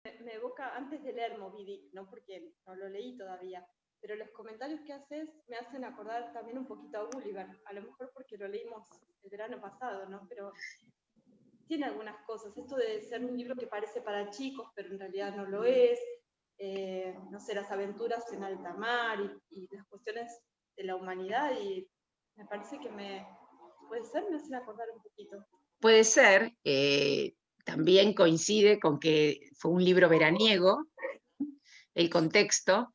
Me evoca antes de leer Moby Dick, no porque no lo leí todavía, pero los comentarios que haces me hacen acordar también un poquito a Gulliver, a lo mejor porque lo leímos el verano pasado, ¿no? Pero tiene algunas cosas, esto de ser un libro que parece para chicos, pero en realidad no lo es, no sé, las aventuras en alta mar y las cuestiones de la humanidad, y me parece que puede ser, me hacen acordar un poquito. Puede ser, también coincide con que fue un libro veraniego, el contexto,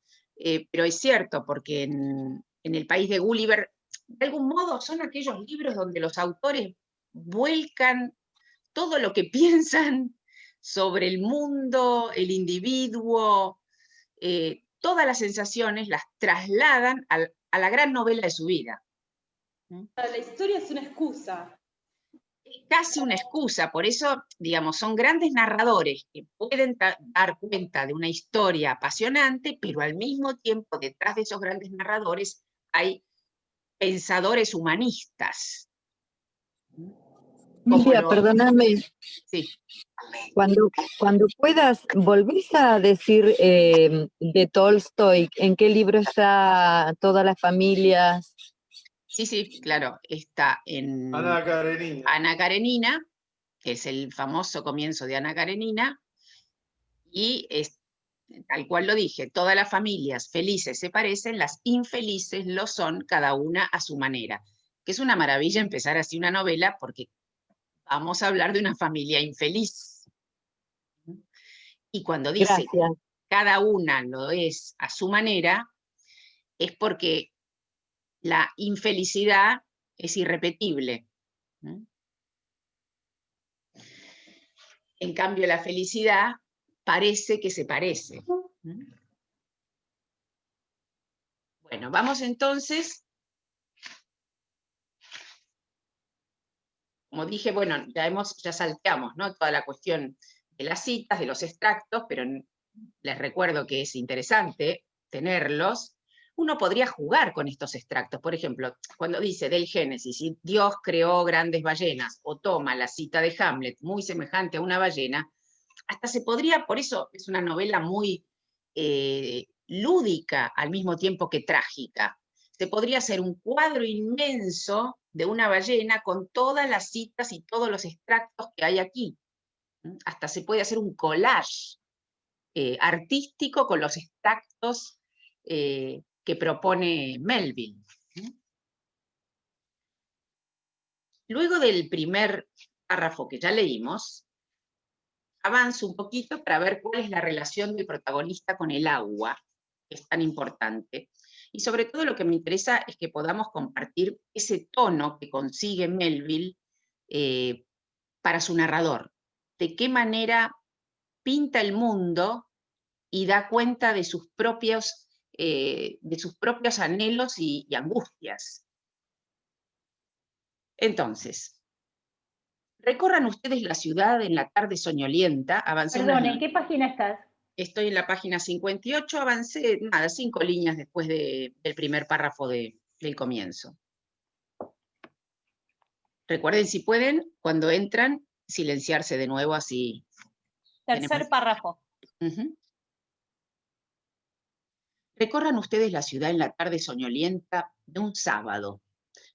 pero es cierto, porque en el país de Gulliver, de algún modo son aquellos libros donde los autores vuelcan todo lo que piensan sobre el mundo, el individuo, todas las sensaciones las trasladan a la gran novela de su vida. La historia es una excusa. Es casi una excusa, por eso, digamos, son grandes narradores que pueden dar cuenta de una historia apasionante, pero al mismo tiempo detrás de esos grandes narradores hay pensadores humanistas. Emilia, perdóname, Sí. cuando puedas, ¿volvés a decir de Tolstoy en qué libro está Todas las familias? Sí, claro, está en Ana Karenina. Ana Karenina, que es el famoso comienzo de Ana Karenina, y es, tal cual lo dije, todas las familias felices se parecen, las infelices lo son cada una a su manera, que es una maravilla empezar así una novela porque vamos a hablar de una familia infeliz. Y cuando dice Gracias. cada una lo es a su manera, es porque la infelicidad es irrepetible. En cambio, la felicidad parece que se parece. Bueno, vamos entonces. Como dije, bueno, ya salteamos, ¿no? Toda la cuestión de las citas, de los extractos, pero les recuerdo que es interesante tenerlos. Uno podría jugar con estos extractos. Por ejemplo, cuando dice del Génesis, y Dios creó grandes ballenas, o toma la cita de Hamlet, muy semejante a una ballena, hasta se podría, por eso es una novela muy lúdica al mismo tiempo que trágica. Se podría hacer un cuadro inmenso de una ballena con todas las citas y todos los extractos que hay aquí. Hasta se puede hacer un collage artístico con los extractos que propone Melville. Luego del primer párrafo que ya leímos, avanzo un poquito para ver cuál es la relación del protagonista con el agua, que es tan importante. Y sobre todo lo que me interesa es que podamos compartir ese tono que consigue Melville para su narrador. De qué manera pinta el mundo y da cuenta de sus propios anhelos y angustias. Entonces, recorran ustedes la ciudad en la tarde soñolienta, avancé Perdón, ¿en qué página estás? Estoy en la página 58, avancé, 5 líneas después del primer párrafo del comienzo. Recuerden, si pueden, cuando entran, silenciarse de nuevo, así. Tercer párrafo. Recorran ustedes la ciudad en la tarde soñolienta de un sábado.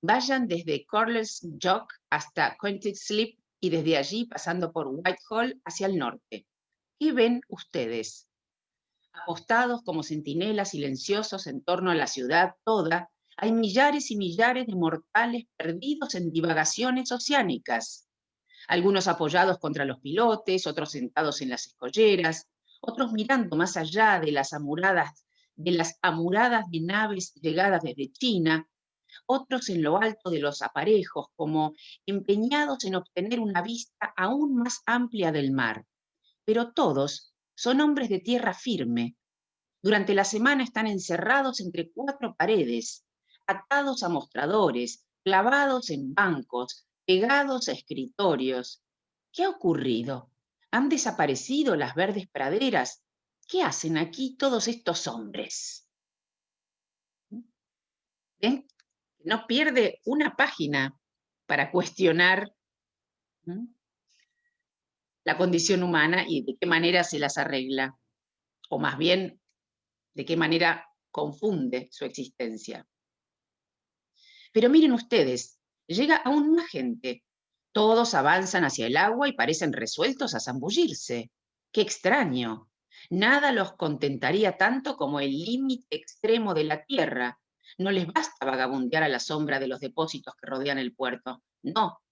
Vayan desde Corless Jock hasta Quintic Slip y desde allí pasando por Whitehall hacia el norte. ¿Qué ven ustedes? Apostados como centinelas silenciosos en torno a la ciudad toda, hay millares y millares de mortales perdidos en divagaciones oceánicas. Algunos apoyados contra los pilotes, otros sentados en las escolleras, otros mirando más allá de las amuradas de naves llegadas desde China, otros en lo alto de los aparejos, como empeñados en obtener una vista aún más amplia del mar. Pero todos son hombres de tierra firme. Durante la semana están encerrados entre 4 paredes, atados a mostradores, clavados en bancos, pegados a escritorios. ¿Qué ha ocurrido? ¿Han desaparecido las verdes praderas? ¿Qué hacen aquí todos estos hombres? ¿Ven? No pierde una página para cuestionar la condición humana y de qué manera se las arregla, o más bien, de qué manera confunde su existencia. Pero miren ustedes, llega aún más gente. Todos avanzan hacia el agua y parecen resueltos a zambullirse. ¡Qué extraño! Nada los contentaría tanto como el límite extremo de la tierra. No les basta vagabundear a la sombra de los depósitos que rodean el puerto. No,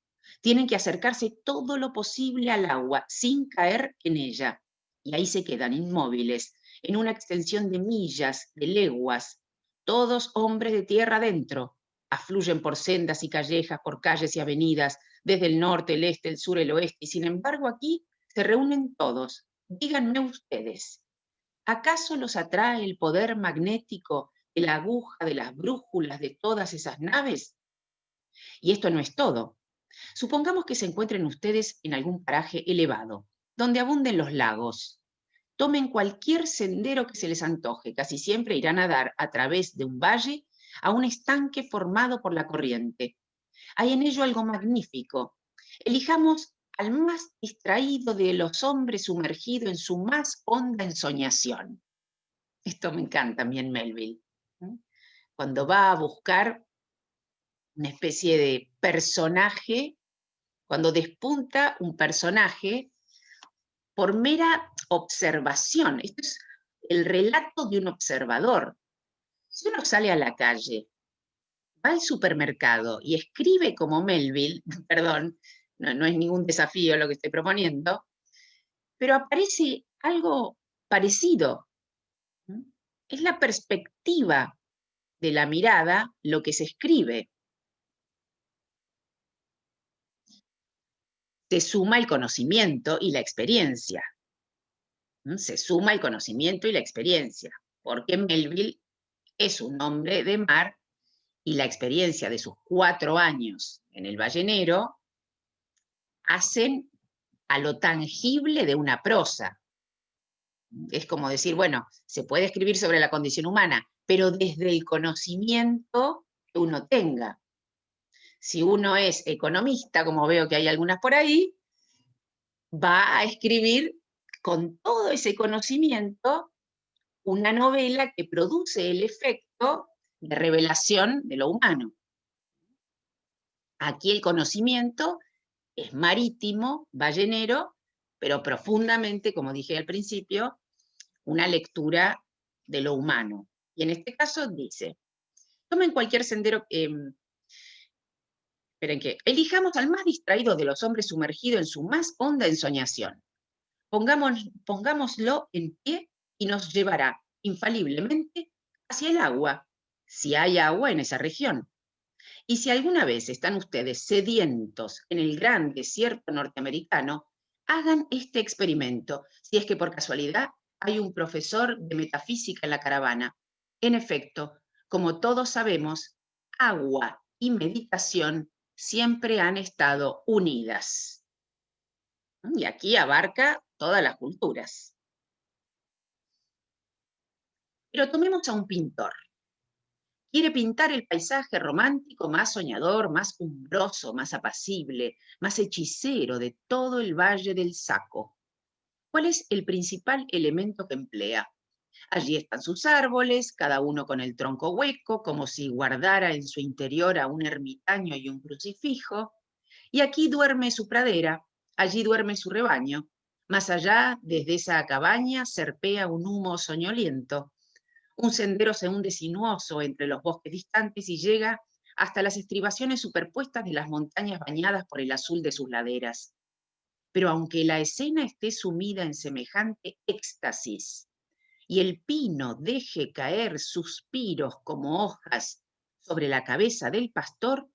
tienen que acercarse todo lo posible al agua sin caer en ella. Y ahí se quedan inmóviles, en una extensión de millas, de leguas, todos hombres de tierra adentro. Afluyen por sendas y callejas, por calles y avenidas, desde el norte, el este, el sur, el oeste, y sin embargo aquí se reúnen todos. Díganme ustedes, ¿acaso los atrae el poder magnético de la aguja, de las brújulas, de todas esas naves? Y esto no es todo. Supongamos que se encuentren ustedes en algún paraje elevado, donde abunden los lagos. Tomen cualquier sendero que se les antoje, casi siempre irán a dar a través de un valle a un estanque formado por la corriente. Hay en ello algo magnífico. Elijamos al más distraído de los hombres sumergido en su más honda ensoñación. Esto me encanta también Melville. Cuando va a buscar una especie de personaje, cuando despunta un personaje por mera observación. Esto es el relato de un observador. Si uno sale a la calle, va al supermercado y escribe como Melville, perdón, no es ningún desafío lo que estoy proponiendo, pero aparece algo parecido. Es la perspectiva de la mirada lo que se escribe. Se suma el conocimiento y la experiencia. Se suma el conocimiento y la experiencia, porque Melville es un hombre de mar y la experiencia de sus 4 años en el ballenero hacen a lo tangible de una prosa. Es como decir, bueno, se puede escribir sobre la condición humana, pero desde el conocimiento que uno tenga. Si uno es economista, como veo que hay algunas por ahí, va a escribir con todo ese conocimiento una novela que produce el efecto de revelación de lo humano. Aquí el conocimiento es marítimo, ballenero, pero profundamente, como dije al principio, una lectura de lo humano. Y en este caso dice, tomen cualquier sendero, esperen que, elijamos al más distraído de los hombres sumergido en su más honda ensoñación. Pongámoslo en pie y nos llevará infaliblemente hacia el agua, si hay agua en esa región. Y si alguna vez están ustedes sedientos en el gran desierto norteamericano, hagan este experimento, si es que por casualidad hay un profesor de metafísica en la caravana. En efecto, como todos sabemos, agua y meditación siempre han estado unidas. Y aquí abarca todas las culturas. Pero tomemos a un pintor. Quiere pintar el paisaje romántico más soñador, más umbroso, más apacible, más hechicero de todo el Valle del Saco. ¿Cuál es el principal elemento que emplea? Allí están sus árboles, cada uno con el tronco hueco, como si guardara en su interior a un ermitaño y un crucifijo. Y aquí duerme su pradera, allí duerme su rebaño. Más allá, desde esa cabaña, serpea un humo soñoliento. Un sendero se hunde sinuoso entre los bosques distantes y llega hasta las estribaciones superpuestas de las montañas bañadas por el azul de sus laderas. Pero aunque la escena esté sumida en semejante éxtasis y el pino deje caer suspiros como hojas sobre la cabeza del pastor,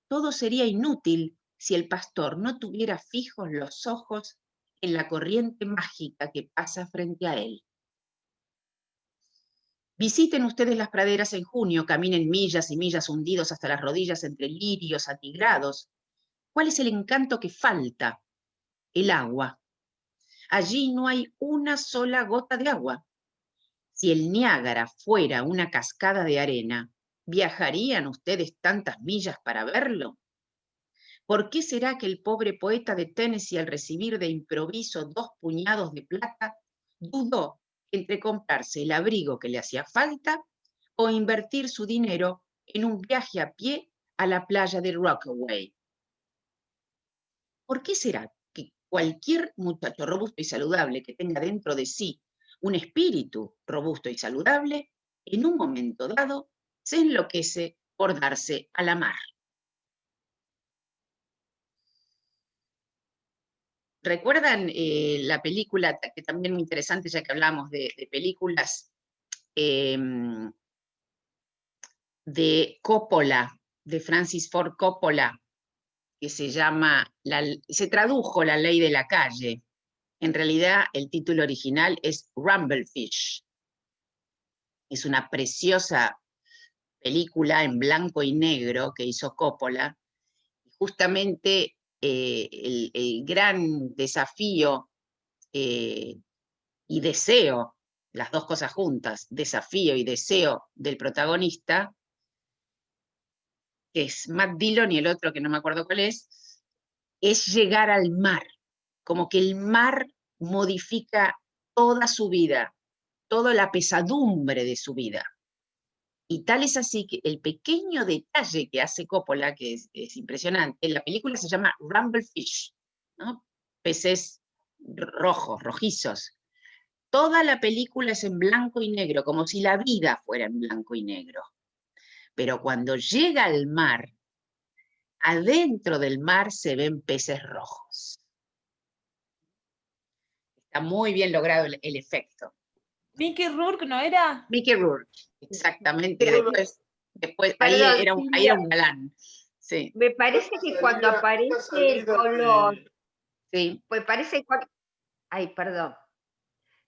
todo sería inútil si el pastor no tuviera fijos los ojos en la corriente mágica que pasa frente a él. Visiten ustedes las praderas en junio, caminen millas y millas hundidos hasta las rodillas entre lirios atigrados. ¿Cuál es el encanto que falta? El agua. Allí no hay una sola gota de agua. Si el Niágara fuera una cascada de arena, ¿viajarían ustedes tantas millas para verlo? ¿Por qué será que el pobre poeta de Tennessee, al recibir de improviso 2 puñados de plata, dudó entre comprarse el abrigo que le hacía falta o invertir su dinero en un viaje a pie a la playa de Rockaway? ¿Por qué será que cualquier muchacho robusto y saludable que tenga dentro de sí un espíritu robusto y saludable, en un momento dado, se enloquece por darse a la mar? ¿Recuerdan la película, que también muy interesante, ya que hablamos de películas, de Coppola, de Francis Ford Coppola, que se llama, se tradujo La ley de la calle? En realidad el título original es Rumblefish. Es una preciosa película en blanco y negro que hizo Coppola. Justamente el gran desafío y deseo, las dos cosas juntas, desafío y deseo del protagonista, que es Matt Dillon, y el otro que no me acuerdo cuál es llegar al mar, como que el mar modifica toda su vida, toda la pesadumbre de su vida. Y tal es así que el pequeño detalle que hace Coppola, que es impresionante, la película se llama Rumblefish, ¿no? Peces rojos, rojizos. Toda la película es en blanco y negro, como si la vida fuera en blanco y negro. Pero cuando llega al mar, adentro del mar se ven peces rojos. Está muy bien logrado el efecto. Mickey Rourke, ¿no era? Mickey Rourke, exactamente. Pero, Después perdón, ahí era un galán. Sí. Me parece que cuando aparece el color, Sí. pues parece cuando, ay, perdón.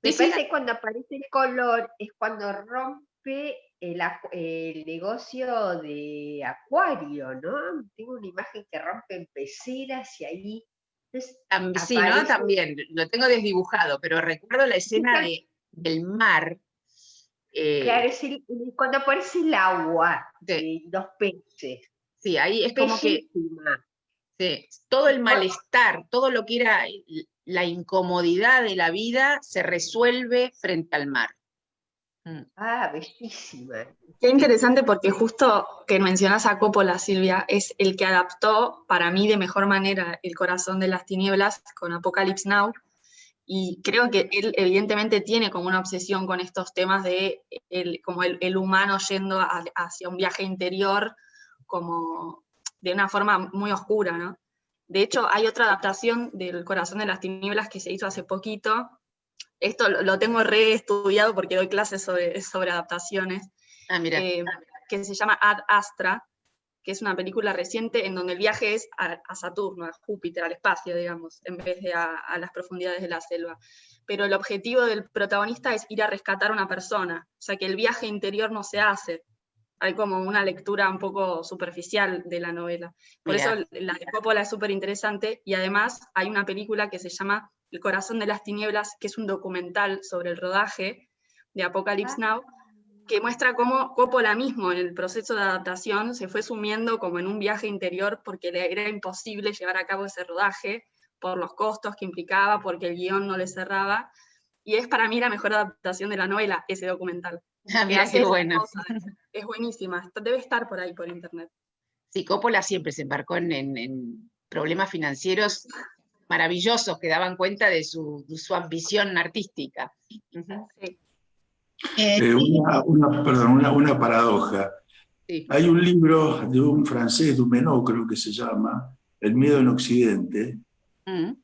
Me Sí, parece que cuando aparece el color es cuando rompe el negocio de Acuario, ¿no? Tengo una imagen que rompen peceras y ahí. Entonces, sí, ¿no? También, lo tengo desdibujado, pero recuerdo la escena del mar. Claro, es cuando aparece el agua, los peces. Sí, ahí es como que todo el malestar, todo lo que era la incomodidad de la vida se resuelve frente al mar. Ah, bellísima. Qué interesante, porque justo que mencionás a Coppola, Silvia, es el que adaptó para mí de mejor manera El corazón de las tinieblas con Apocalypse Now, y creo que él evidentemente tiene como una obsesión con estos temas de como el humano yendo hacia un viaje interior, como de una forma muy oscura, ¿no? De hecho, hay otra adaptación del Corazón de las Tinieblas que se hizo hace poquito. Esto lo tengo reestudiado porque doy clases sobre adaptaciones, que se llama Ad Astra, que es una película reciente en donde el viaje es a Saturno, a Júpiter, al espacio, digamos, en vez de a las profundidades de la selva. Pero el objetivo del protagonista es ir a rescatar a una persona, o sea que el viaje interior no se hace. Hay como una lectura un poco superficial de la novela. Por eso la de Coppola es súper interesante, y además hay una película que se llama El corazón de las tinieblas, que es un documental sobre el rodaje de Apocalypse Now, que muestra cómo Coppola mismo en el proceso de adaptación se fue sumiendo como en un viaje interior porque le era imposible llevar a cabo ese rodaje por los costos que implicaba, porque el guión no le cerraba, y es para mí la mejor adaptación de la novela, ese documental. Mira qué bueno. Es buenísima, debe estar por ahí por internet. Sí, Coppola siempre se embarcó en problemas financieros maravillosos que daban cuenta de su ambición artística. Sí. Una paradoja. Sí. Hay un libro de un francés, Dumenot, creo que se llama, El miedo en Occidente, un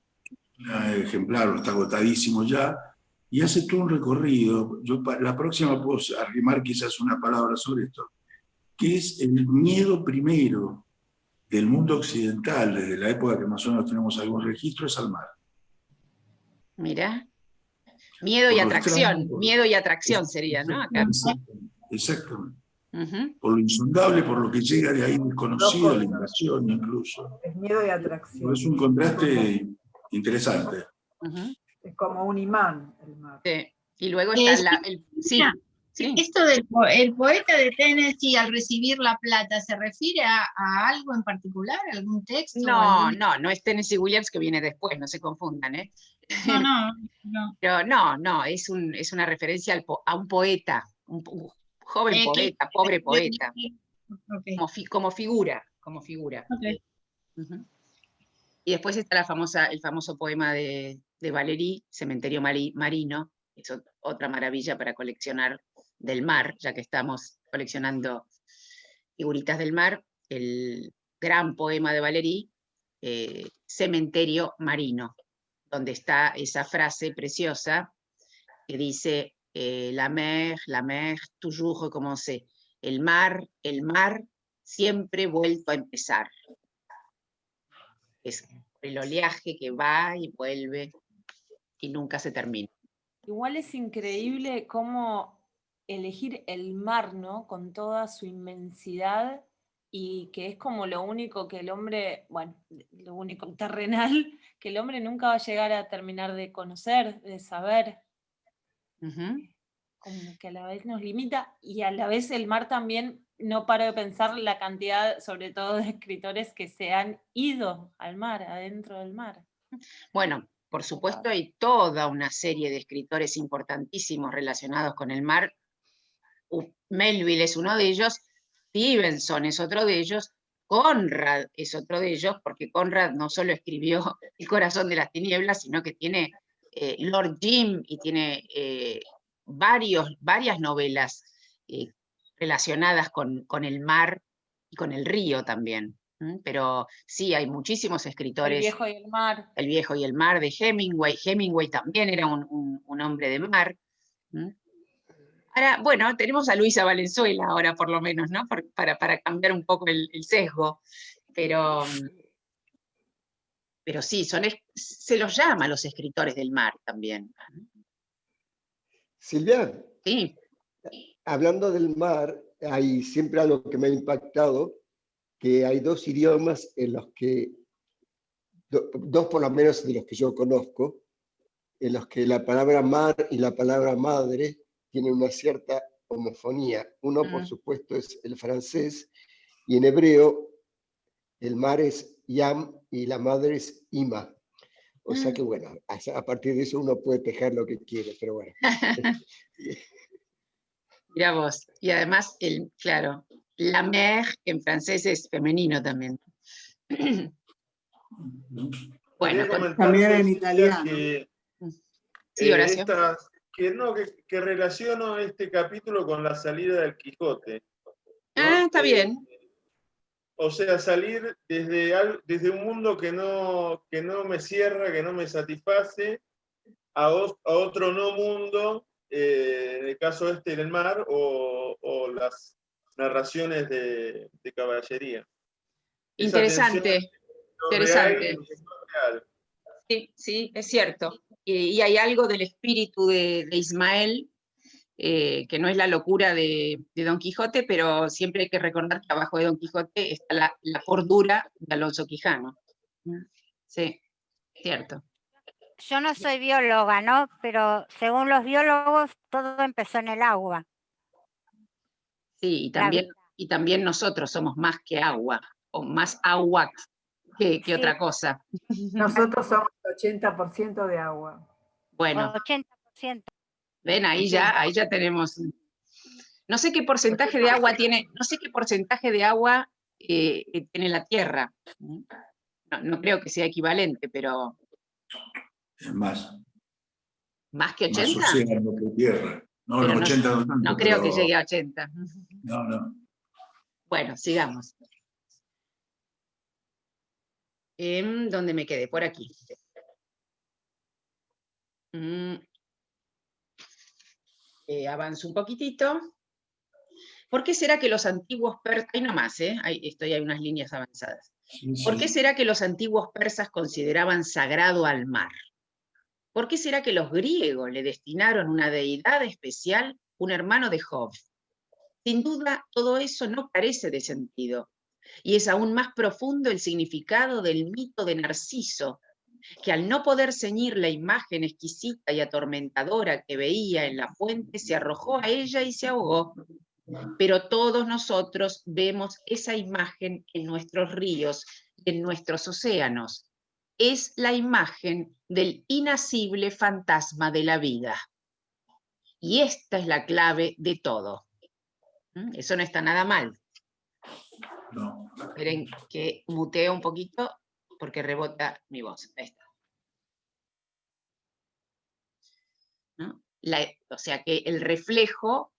ejemplar, está agotadísimo ya, y hace todo un recorrido. Yo la próxima puedo arrimar quizás una palabra sobre esto, que es el miedo primero del mundo occidental, desde la época que más o menos tenemos algún registro, es al mar. Mira. Miedo y atracción, miedo y atracción sería, ¿no? Acá. Exactamente. Por lo insondable, por lo que llega de ahí desconocido, la invasión incluso. Es miedo y atracción. Es un contraste interesante. Es como un imán el mar. Sí. Y luego está sí. Sí. Esto del el poeta de Tennessee al recibir la plata, ¿se refiere a algo en particular, algún texto? No, no es Tennessee Williams que viene después, no se confundan, ¿eh? No. Pero no, es una referencia a un poeta, un joven poeta, pobre poeta, Okay. como figura. Okay. Uh-huh. Y después está el famoso poema de Valéry, Cementerio Marino, que es otra maravilla para coleccionar del mar, ya que estamos coleccionando figuritas del mar, el gran poema de Valéry, Cementerio Marino, donde está esa frase preciosa que dice, la mer, toujours recommencé, el mar, siempre vuelto a empezar. Es el oleaje que va y vuelve y nunca se termina. Igual es increíble cómo elegir el mar, ¿no? Con toda su inmensidad y que es como lo único que el hombre, bueno, lo único terrenal que el hombre nunca va a llegar a terminar de conocer, de saber. Uh-huh. Como que a la vez nos limita y a la vez el mar también, no paro de pensar la cantidad, sobre todo de escritores que se han ido al mar, adentro del mar. Bueno, por supuesto hay toda una serie de escritores importantísimos relacionados con el mar. Melville es uno de ellos, Stevenson es otro de ellos, Conrad es otro de ellos, porque Conrad no solo escribió El corazón de las tinieblas, sino que tiene Lord Jim y tiene varias novelas relacionadas con el mar y con el río también. Pero sí, hay muchísimos escritores. El viejo y el mar. El viejo y el mar de Hemingway. Hemingway también era un hombre de mar. Ahora, bueno, tenemos a Luisa Valenzuela ahora por lo menos, ¿no? Para cambiar un poco el sesgo. Pero sí, se los llama los escritores del mar también. Silvia, sí. Hablando del mar, hay siempre algo que me ha impactado, que hay dos idiomas en los que, dos por lo menos de los que yo conozco, en los que la palabra mar y la palabra madre tienen una cierta homofonía. Uno, por supuesto, es el francés, y en hebreo el mar es yam y la madre es ima. O sea que, bueno, a partir de eso uno puede tejer lo que quiere, pero bueno. Mira vos. Y además, claro, la mer en francés es femenino también. Bueno, también en italiano. Sí, Horacio. Que relaciono este capítulo con la salida del Quijote, ¿no? Está bien. O sea, salir desde un mundo que no me cierra, que no me satisface, a otro no mundo, en el caso del mar, o las narraciones de caballería. Interesante. Interesante. Sí, es cierto. Y hay algo del espíritu de Ismael, que no es la locura de Don Quijote, pero siempre hay que recordar que abajo de Don Quijote está la cordura de Alonso Quijano. Sí, cierto. Yo no soy bióloga, ¿no? Pero según los biólogos, todo empezó en el agua. Sí, y también nosotros somos más que agua, o más agua que otra cosa. Nosotros somos 80% de agua. Bueno. 80%. Ven, ahí ya tenemos. No sé qué porcentaje de agua tiene, tiene la Tierra. No creo que sea equivalente, pero. Es más. ¿Más que 80? Más océano que tierra. No, pero 80 no tanto. No creo que llegue a 80. No. Bueno, sigamos. ¿Dónde me quedé? Por aquí. Avanzo un poquitito. ¿Por qué será que los antiguos persas, ahí nomás, hay unas líneas avanzadas. Sí. ¿Por qué será que los antiguos persas consideraban sagrado al mar? ¿Por qué será que los griegos le destinaron una deidad especial, un hermano de Jove? Sin duda, todo eso no carece de sentido, y es aún más profundo el significado del mito de Narciso, que al no poder ceñir la imagen exquisita y atormentadora que veía en la fuente, se arrojó a ella y se ahogó. Pero todos nosotros vemos esa imagen en nuestros ríos y en nuestros océanos. Es la imagen del inacible fantasma de la vida. Y esta es la clave de todo. Eso no está nada mal. No. Esperen que muteo un poquito porque rebota mi voz. Ahí está. ¿No? O sea que el reflejo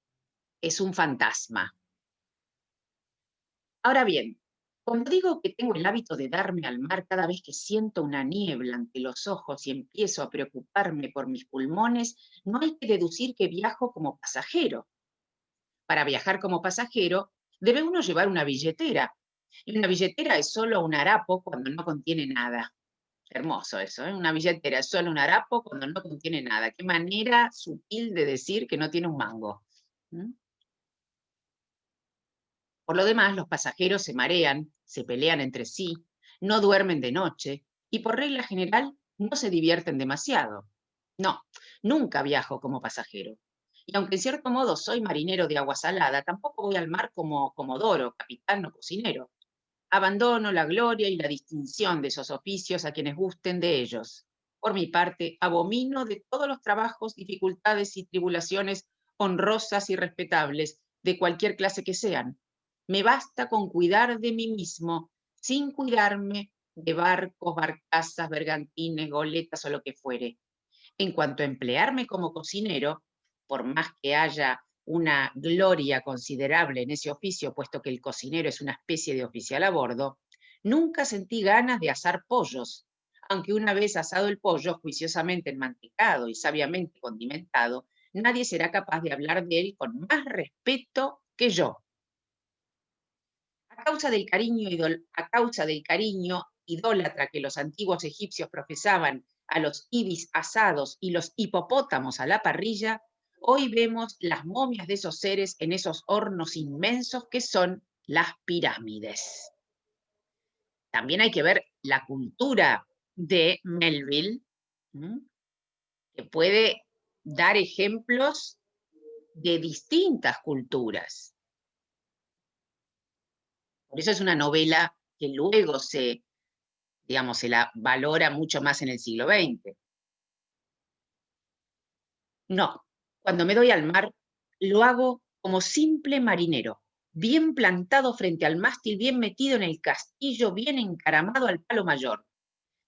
es un fantasma. Ahora bien, cuando digo que tengo el hábito de darme al mar cada vez que siento una niebla ante los ojos y empiezo a preocuparme por mis pulmones, no hay que deducir que viajo como pasajero. Para viajar como pasajero, debe uno llevar una billetera. Y una billetera es solo un harapo cuando no contiene nada. Hermoso eso, ¿eh? Una billetera es solo un harapo cuando no contiene nada. Qué manera sutil de decir que no tiene un mango. Por lo demás, los pasajeros se marean, se pelean entre sí, no duermen de noche y por regla general no se divierten demasiado. No, nunca viajo como pasajero. Y aunque en cierto modo soy marinero de agua salada, tampoco voy al mar como comodoro, capitán o cocinero. Abandono la gloria y la distinción de esos oficios a quienes gusten de ellos. Por mi parte, abomino de todos los trabajos, dificultades y tribulaciones honrosas y respetables, de cualquier clase que sean. Me basta con cuidar de mí mismo, sin cuidarme de barcos, barcazas, bergantines, goletas o lo que fuere. En cuanto a emplearme como cocinero, por más que haya una gloria considerable en ese oficio, puesto que el cocinero es una especie de oficial a bordo, nunca sentí ganas de asar pollos, aunque una vez asado el pollo, juiciosamente enmantecado y sabiamente condimentado, nadie será capaz de hablar de él con más respeto que yo. A causa del cariño idólatra que los antiguos egipcios profesaban a los ibis asados y los hipopótamos a la parrilla, hoy vemos las momias de esos seres en esos hornos inmensos que son las pirámides. También hay que ver la cultura de Melville, que puede dar ejemplos de distintas culturas. Por eso es una novela que luego se la valora mucho más en el siglo XX. No, cuando me doy al mar, lo hago como simple marinero, bien plantado frente al mástil, bien metido en el castillo, bien encaramado al palo mayor.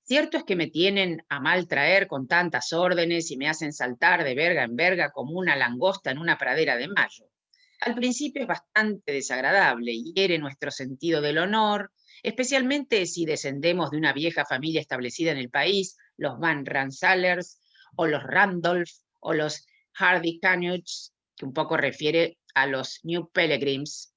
Cierto es que me tienen a mal traer con tantas órdenes y me hacen saltar de verga en verga como una langosta en una pradera de mayo. Al principio es bastante desagradable y hiere nuestro sentido del honor, especialmente si descendemos de una vieja familia establecida en el país, los Van Rensselaers, o los Randolph, o los Hardy Canuts, que un poco refiere a los New Pilgrims.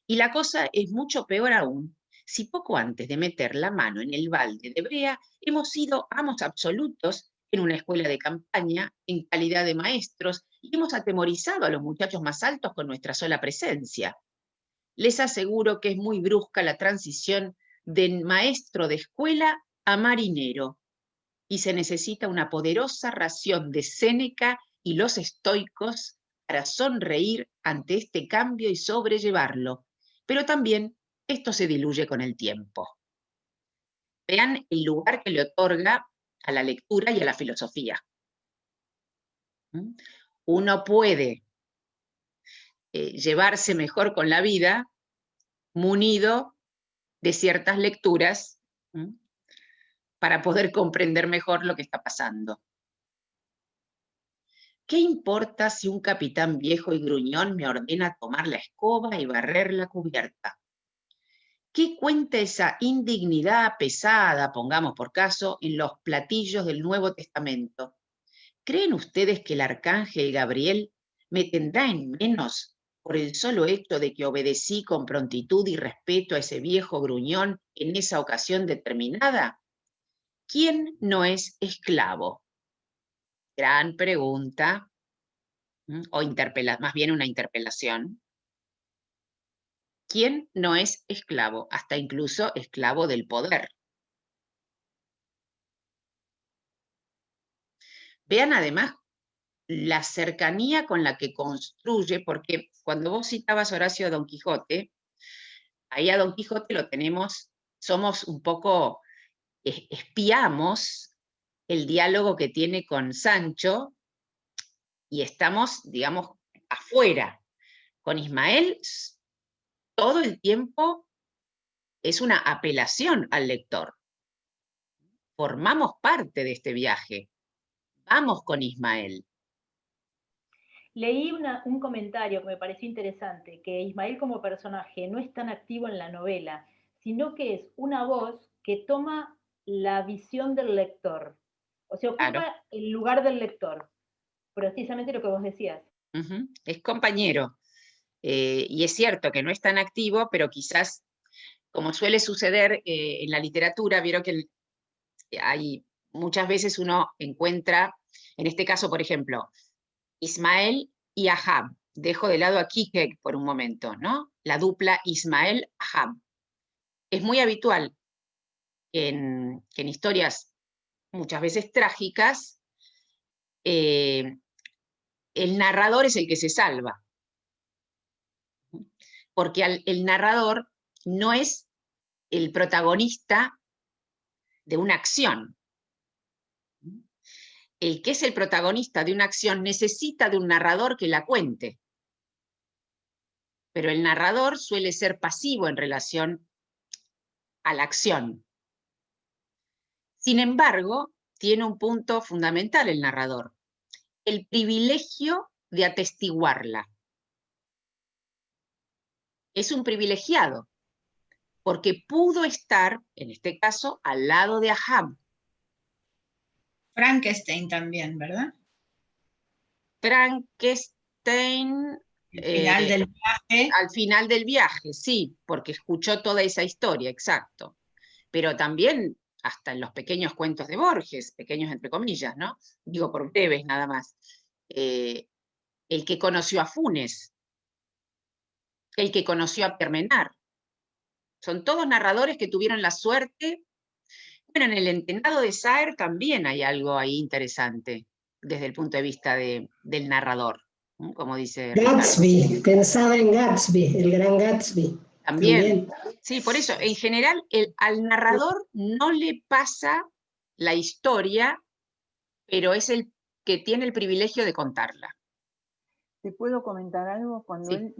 Y la cosa es mucho peor aún si poco antes de meter la mano en el balde de brea hemos sido amos absolutos en una escuela de campaña, en calidad de maestros, y hemos atemorizado a los muchachos más altos con nuestra sola presencia. Les aseguro que es muy brusca la transición de maestro de escuela a marinero, y se necesita una poderosa ración de Séneca y los estoicos para sonreír ante este cambio y sobrellevarlo, pero también esto se diluye con el tiempo. Vean el lugar que le otorga a la lectura y a la filosofía. Uno puede llevarse mejor con la vida munido de ciertas lecturas para poder comprender mejor lo que está pasando. ¿Qué importa si un capitán viejo y gruñón me ordena tomar la escoba y barrer la cubierta? ¿Qué cuenta esa indignidad pesada, pongamos por caso, en los platillos del Nuevo Testamento? ¿Creen ustedes que el arcángel Gabriel me tendrá en menos por el solo hecho de que obedecí con prontitud y respeto a ese viejo gruñón en esa ocasión determinada? ¿Quién no es esclavo? Gran pregunta, o más bien una interpelación. ¿Quién no es esclavo? Hasta incluso esclavo del poder. Vean además la cercanía con la que construye, porque cuando vos citabas, Horacio, a Don Quijote, ahí a Don Quijote lo tenemos, somos un poco, espiamos el diálogo que tiene con Sancho y estamos, digamos, afuera. Con Ismael, todo el tiempo es una apelación al lector. Formamos parte de este viaje. Vamos con Ismael. Leí un comentario que me pareció interesante, que Ismael como personaje no es tan activo en la novela, sino que es una voz que toma la visión del lector, o sea, ocupa Claro. el lugar del lector, precisamente lo que vos decías. Es compañero, y es cierto que no es tan activo, pero quizás, como suele suceder en la literatura, vieron que hay muchas veces uno encuentra, en este caso, por ejemplo, Ismael y Ahab. Dejo de lado a Quique por un momento, ¿no? La dupla Ismael-Ahab. Es muy habitual que en historias muchas veces trágicas, el narrador es el que se salva. Porque el narrador no es el protagonista de una acción. El que es el protagonista de una acción necesita de un narrador que la cuente. Pero el narrador suele ser pasivo en relación a la acción. Sin embargo, tiene un punto fundamental el narrador: el privilegio de atestiguarla. Es un privilegiado, porque pudo estar, en este caso, al lado de Ahab. Frankenstein también, ¿verdad? Frankenstein... Final del viaje. Al final del viaje, sí, porque escuchó toda esa historia, exacto. Pero también hasta en los pequeños cuentos de Borges, pequeños entre comillas, ¿no? Digo por breves nada más. El que conoció a Funes, el que conoció a Permenar. Son todos narradores que tuvieron la suerte. Bueno, en el Entendado de Saer también hay algo ahí interesante, desde el punto de vista del narrador, ¿no? Como dice Gatsby, Ricardo. pensaba en Gatsby, el gran Gatsby. También. Sí, por eso, en general, al narrador no le pasa la historia, pero es el que tiene el privilegio de contarla. ¿Te puedo comentar algo? Cuando él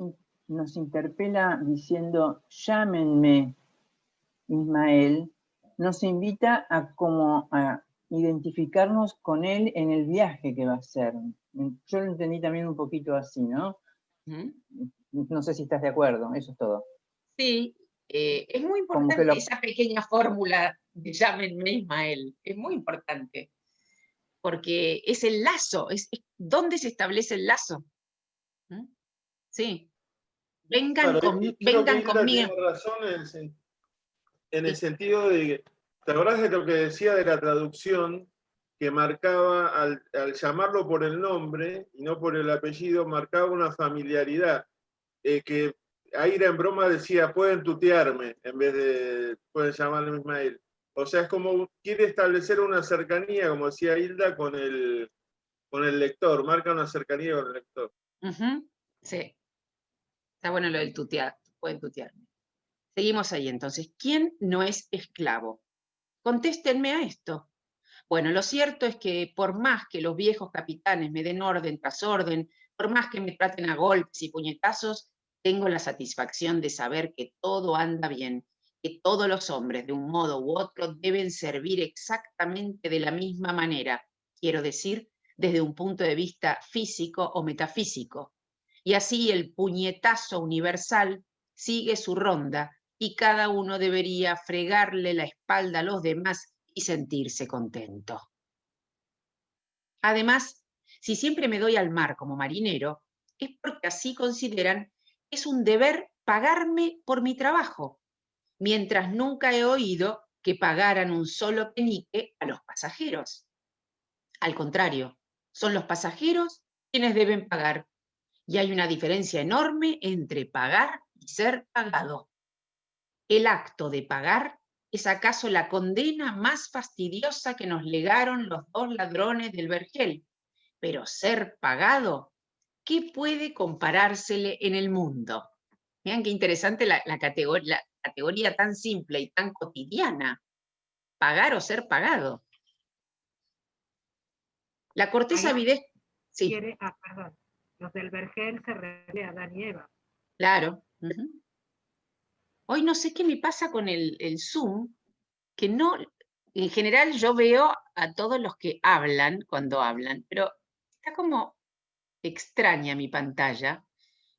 nos interpela diciendo, llámenme Ismael, nos invita a identificarnos con él en el viaje que va a hacer. Yo lo entendí también un poquito así, ¿no? No sé si estás de acuerdo, eso es todo. Sí, es muy importante esa pequeña fórmula de llámenme Ismael, es muy importante, porque es el lazo, es ¿dónde se establece el lazo? Sí, vengan, vengan conmigo. Tiene razón en el sentido de que, ¿te acordás de lo que decía de la traducción? Que marcaba, al llamarlo por el nombre y no por el apellido, marcaba una familiaridad, que Aira en broma decía, pueden tutearme, en vez de pueden llamarme Ismael. O sea, es como quiere establecer una cercanía, como decía Hilda, con el lector, marca una cercanía con el lector. Sí, está bueno lo del tutear, pueden tutearme. Seguimos ahí entonces. ¿Quién no es esclavo? Contéstenme a esto. Bueno, lo cierto es que por más que los viejos capitanes me den orden tras orden, por más que me traten a golpes y puñetazos, tengo la satisfacción de saber que todo anda bien, que todos los hombres, de un modo u otro, deben servir exactamente de la misma manera, quiero decir, desde un punto de vista físico o metafísico. Y así el puñetazo universal sigue su ronda y cada uno debería fregarle la espalda a los demás y sentirse contento. Además, si siempre me doy al mar como marinero, es porque así consideran que es un deber pagarme por mi trabajo, mientras nunca he oído que pagaran un solo penique a los pasajeros. Al contrario, son los pasajeros quienes deben pagar, y hay una diferencia enorme entre pagar y ser pagado. El acto de pagar es acaso la condena más fastidiosa que nos legaron los 2 ladrones del vergel, pero ser pagado, ¿qué puede comparársele en el mundo? Vean qué interesante la categoría tan simple y tan cotidiana. Pagar o ser pagado. La corteza avidez... Sí. Perdón. Los del vergel se refiere a Adán y Eva. Claro. Hoy no sé qué me pasa con el Zoom, que no... En general yo veo a todos los que hablan cuando hablan, pero está como extraña mi pantalla.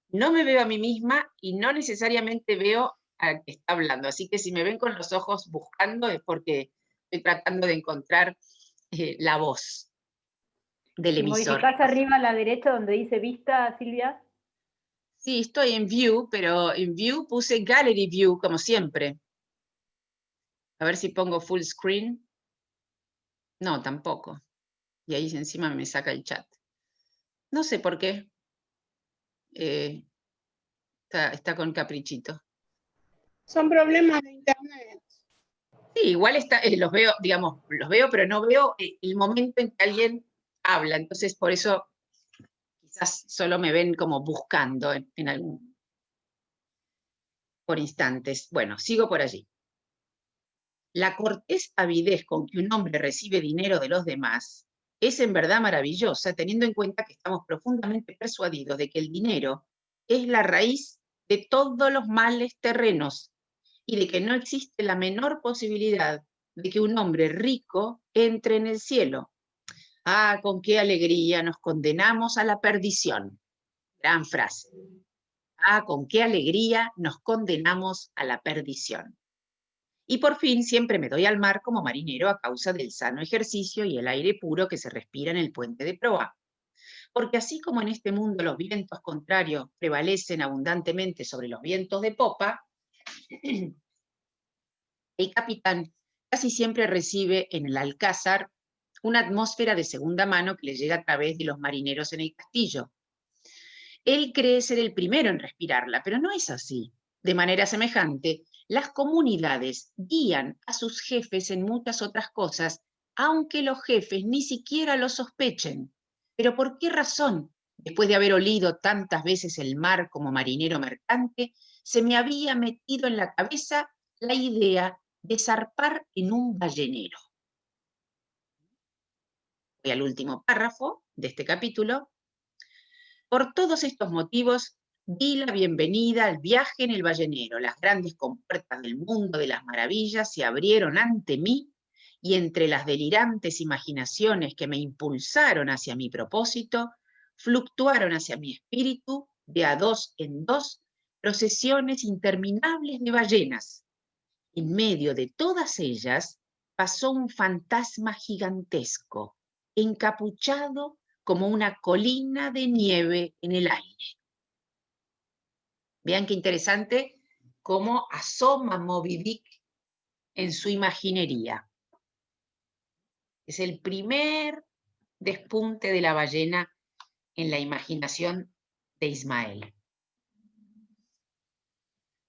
No me veo a mí misma y no necesariamente veo al que está hablando. Así que si me ven con los ojos buscando es porque estoy tratando de encontrar la voz del emisor. ¿Modificás arriba a la derecha donde dice vista, Silvia? Sí, estoy en View, pero en View puse Gallery View, como siempre. A ver si pongo full screen. No, tampoco. Y ahí encima me saca el chat. No sé por qué. Está con caprichito. Son problemas de internet. Sí, igual los veo, digamos, los veo, pero no veo el momento en que alguien habla. Entonces, por eso quizás solo me ven como buscando por instantes. Bueno, sigo por allí. La cortés avidez con que un hombre recibe dinero de los demás es en verdad maravillosa, teniendo en cuenta que estamos profundamente persuadidos de que el dinero es la raíz de todos los males terrenos y de que no existe la menor posibilidad de que un hombre rico entre en el cielo. Ah, con qué alegría nos condenamos a la perdición. Gran frase. Ah, con qué alegría nos condenamos a la perdición. Y por fin siempre me doy al mar como marinero a causa del sano ejercicio y el aire puro que se respira en el puente de proa. Porque así como en este mundo los vientos contrarios prevalecen abundantemente sobre los vientos de popa, el capitán casi siempre recibe en el alcázar una atmósfera de segunda mano que le llega a través de los marineros en el castillo. Él cree ser el primero en respirarla, pero no es así. De manera semejante, las comunidades guían a sus jefes en muchas otras cosas, aunque los jefes ni siquiera lo sospechen. ¿Pero por qué razón? Después de haber olido tantas veces el mar como marinero mercante, se me había metido en la cabeza la idea de zarpar en un ballenero. Voy al último párrafo de este capítulo. Por todos estos motivos, di la bienvenida al viaje en el ballenero. Las grandes compuertas del mundo de las maravillas se abrieron ante mí y entre las delirantes imaginaciones que me impulsaron hacia mi propósito, fluctuaron hacia mi espíritu de a 2 en 2 procesiones interminables de ballenas. En medio de todas ellas pasó un fantasma gigantesco, encapuchado como una colina de nieve en el aire. Vean qué interesante cómo asoma Moby Dick en su imaginería. Es el primer despunte de la ballena en la imaginación de Ismael.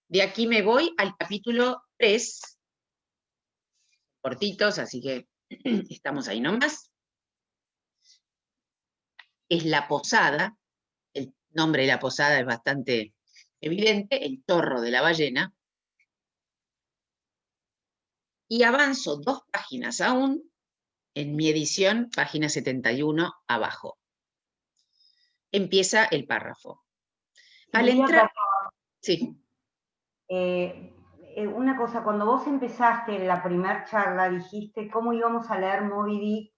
De aquí me voy al capítulo 3, cortitos, así que estamos ahí nomás. Es la posada, el nombre de la posada es bastante evidente, el torro de la ballena. Y avanzo 2 páginas aún, en mi edición, página 71, abajo. Empieza el párrafo. Al entrar... Sí. Una cosa, cuando vos empezaste la primera charla, dijiste cómo íbamos a leer Moby Dick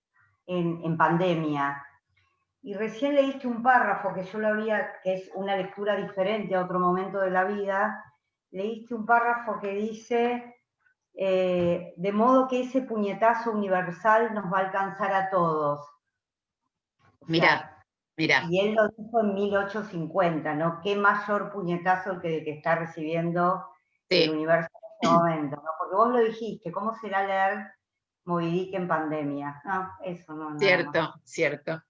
en pandemia. Y recién leíste un párrafo que yo lo había, que es una lectura diferente a otro momento de la vida, leíste un párrafo que dice, de modo que ese puñetazo universal nos va a alcanzar a todos. Mira. Y él lo dijo en 1850, ¿no? Qué mayor puñetazo que el que está recibiendo el universo en este momento, ¿no? Porque vos lo dijiste, ¿cómo será leer Moby Dick en pandemia? No, eso no. Cierto, cierto.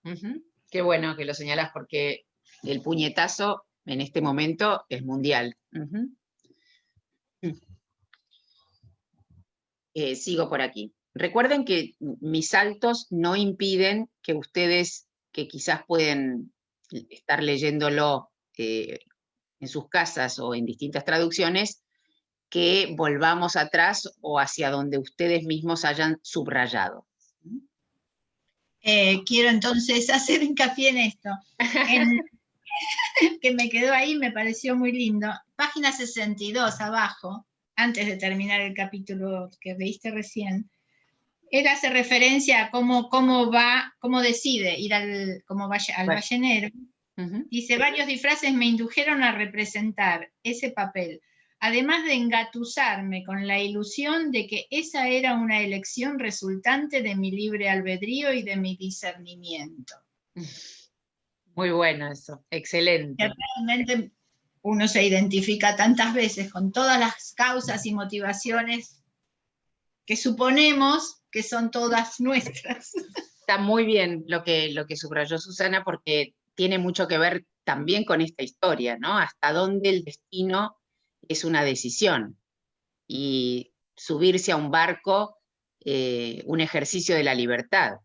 Qué bueno que lo señalas porque el puñetazo en este momento es mundial. sigo por aquí. Recuerden que mis saltos no impiden que ustedes, que quizás pueden estar leyéndolo en sus casas o en distintas traducciones, que volvamos atrás o hacia donde ustedes mismos hayan subrayado. Quiero entonces hacer hincapié en esto. Que me quedó ahí, me pareció muy lindo. Página 62, abajo, antes de terminar el capítulo que veiste recién, él hace referencia a cómo decide ir al ballenero. Dice, varios disfraces me indujeron a representar ese papel, además de engatusarme con la ilusión de que esa era una elección resultante de mi libre albedrío y de mi discernimiento. Muy bueno eso, excelente. Realmente uno se identifica tantas veces con todas las causas y motivaciones que suponemos que son todas nuestras. Está muy bien lo que subrayó Susana, porque tiene mucho que ver también con esta historia, ¿no? Hasta dónde el destino es una decisión. Y subirse a un barco, un ejercicio de la libertad.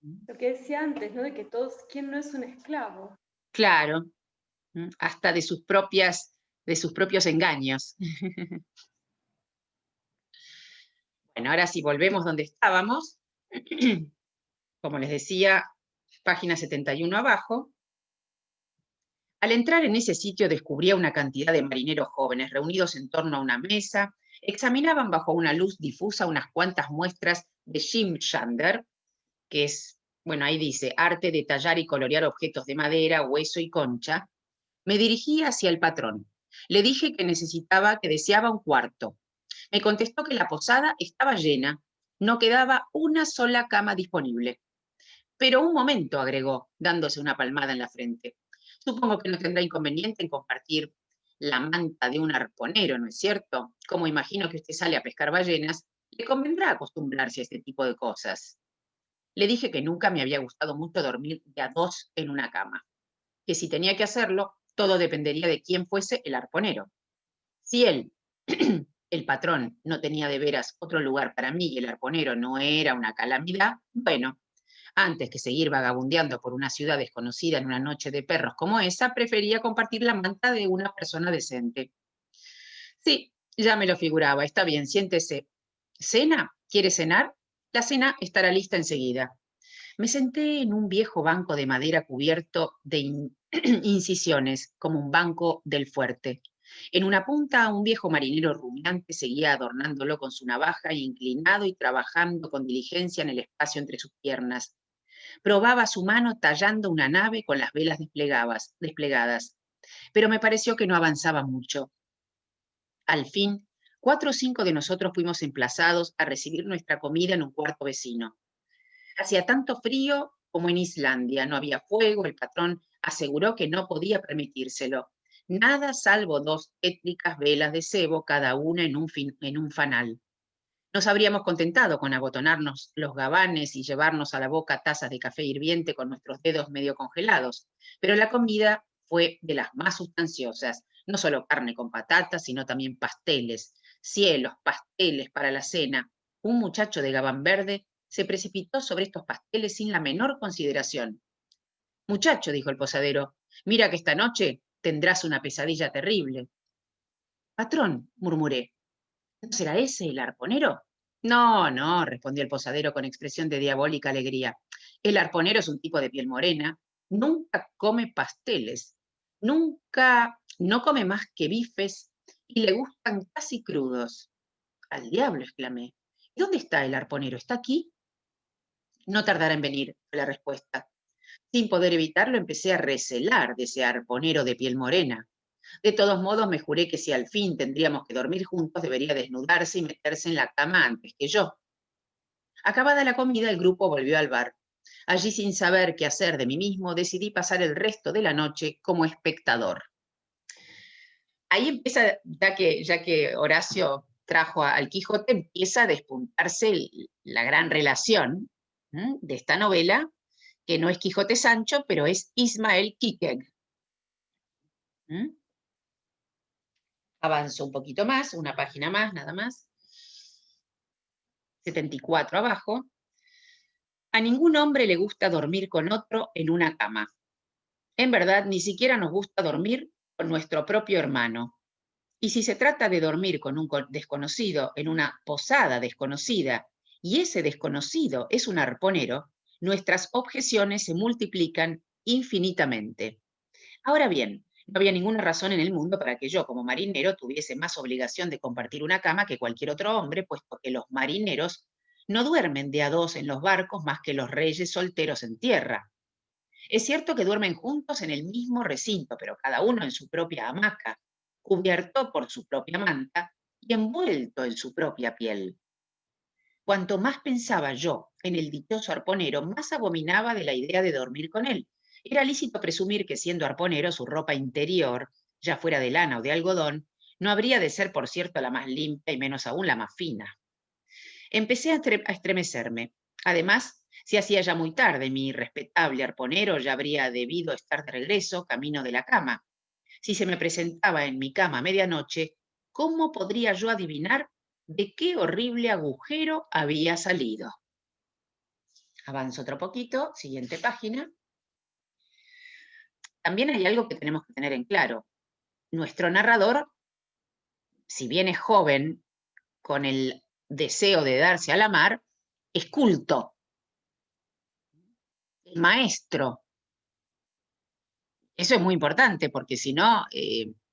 Lo que decía antes, ¿no? De que todos, ¿quién no es un esclavo? Claro, hasta de sus propios engaños. Bueno, ahora sí, volvemos donde estábamos. Como les decía, página 71 abajo. Al entrar en ese sitio descubría una cantidad de marineros jóvenes reunidos en torno a una mesa, examinaban bajo una luz difusa unas cuantas muestras de Shimshander, que es, bueno, ahí dice, arte de tallar y colorear objetos de madera, hueso y concha. Me dirigí hacia el patrón. Le dije que deseaba un cuarto. Me contestó que la posada estaba llena, no quedaba una sola cama disponible. Pero un momento, agregó, dándose una palmada en la frente. Supongo que no tendrá inconveniente en compartir la manta de un arponero, ¿no es cierto? Como imagino que usted sale a pescar ballenas, le convendrá acostumbrarse a este tipo de cosas. Le dije que nunca me había gustado mucho dormir de a dos en una cama, que si tenía que hacerlo, todo dependería de quién fuese el arponero. Si él, el patrón, no tenía de veras otro lugar para mí y el arponero no era una calamidad, bueno, antes que seguir vagabundeando por una ciudad desconocida en una noche de perros como esa, prefería compartir la manta de una persona decente. Sí, ya me lo figuraba. Está bien, siéntese. ¿Cena? ¿Quiere cenar? La cena estará lista enseguida. Me senté en un viejo banco de madera cubierto de incisiones, como un banco del fuerte. En una punta, un viejo marinero rumiante seguía adornándolo con su navaja, inclinado y trabajando con diligencia en el espacio entre sus piernas. Probaba su mano tallando una nave con las velas desplegadas, pero me pareció que no avanzaba mucho. Al fin, 4 o 5 de nosotros fuimos emplazados a recibir nuestra comida en un cuarto vecino. Hacía tanto frío como en Islandia, no había fuego, el patrón aseguró que no podía permitírselo. Nada salvo 2 tétricas velas de cebo, cada una en un fanal. Nos habríamos contentado con abotonarnos los gabanes y llevarnos a la boca tazas de café hirviente con nuestros dedos medio congelados, pero la comida fue de las más sustanciosas, no solo carne con patatas, sino también pasteles, cielos, pasteles para la cena. Un muchacho de gabán verde se precipitó sobre estos pasteles sin la menor consideración. Muchacho, dijo el posadero, mira que esta noche tendrás una pesadilla terrible. Patrón, murmuré, ¿no será ese el arponero? No, no, respondió el posadero con expresión de diabólica alegría. El arponero es un tipo de piel morena, nunca come pasteles, no come más que bifes y le gustan casi crudos. Al diablo, exclamé. ¿Y dónde está el arponero? ¿Está aquí? No tardará en venir, fue la respuesta. Sin poder evitarlo, empecé a recelar de ese arponero de piel morena. De todos modos, me juré que si al fin tendríamos que dormir juntos, debería desnudarse y meterse en la cama antes que yo. Acabada la comida, el grupo volvió al bar. Allí, sin saber qué hacer de mí mismo, decidí pasar el resto de la noche como espectador. Ahí empieza, ya que Horacio trajo al Quijote, empieza a despuntarse la gran relación de esta novela, que no es Quijote Sancho, pero es Ismael Quiqueg. Avanzo un poquito más, una página más, nada más. 74 abajo, a ningún hombre le gusta dormir con otro en una cama. En verdad, ni siquiera nos gusta dormir con nuestro propio hermano. Y si se trata de dormir con un desconocido en una posada desconocida, y ese desconocido es un arponero, nuestras objeciones se multiplican infinitamente. Ahora bien, no había ninguna razón en el mundo para que yo, como marinero, tuviese más obligación de compartir una cama que cualquier otro hombre, puesto que los marineros no duermen de a dos en los barcos más que los reyes solteros en tierra. Es cierto que duermen juntos en el mismo recinto, pero cada uno en su propia hamaca, cubierto por su propia manta y envuelto en su propia piel. Cuanto más pensaba yo en el dichoso arponero, más abominaba de la idea de dormir con él. Era lícito presumir que, siendo arponero, su ropa interior, ya fuera de lana o de algodón, no habría de ser, por cierto, la más limpia y menos aún la más fina. Empecé a estremecerme. Además, se hacía ya muy tarde, mi respetable arponero ya habría debido estar de regreso, camino de la cama. Si se me presentaba en mi cama a medianoche, ¿cómo podría yo adivinar de qué horrible agujero había salido? Avanzo otro poquito, siguiente página. También hay algo que tenemos que tener en claro. Nuestro narrador, si bien es joven, con el deseo de darse a la mar, es culto, maestro. Eso es muy importante, porque si no,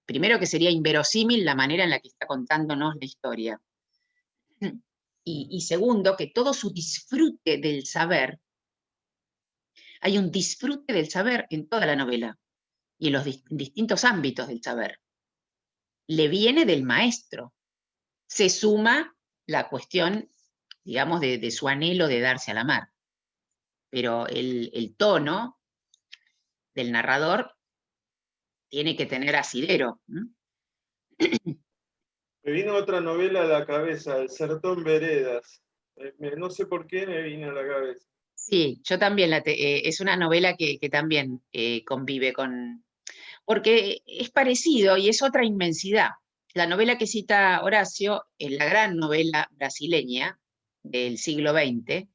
primero que sería inverosímil la manera en la que está contándonos la historia. Y segundo, que todo su disfrute del saber, hay un disfrute del saber en toda la novela, y en los distintos ámbitos del saber. Le viene del maestro. Se suma la cuestión, digamos, de su anhelo de darse a la mar. Pero el tono del narrador tiene que tener asidero. Me vino otra novela a la cabeza, El Sertón Veredas. No sé por qué me vino a la cabeza. Sí, yo también, es una novela que también convive con... Porque es parecido y es otra inmensidad. La novela que cita Horacio es la gran novela brasileña del siglo XX,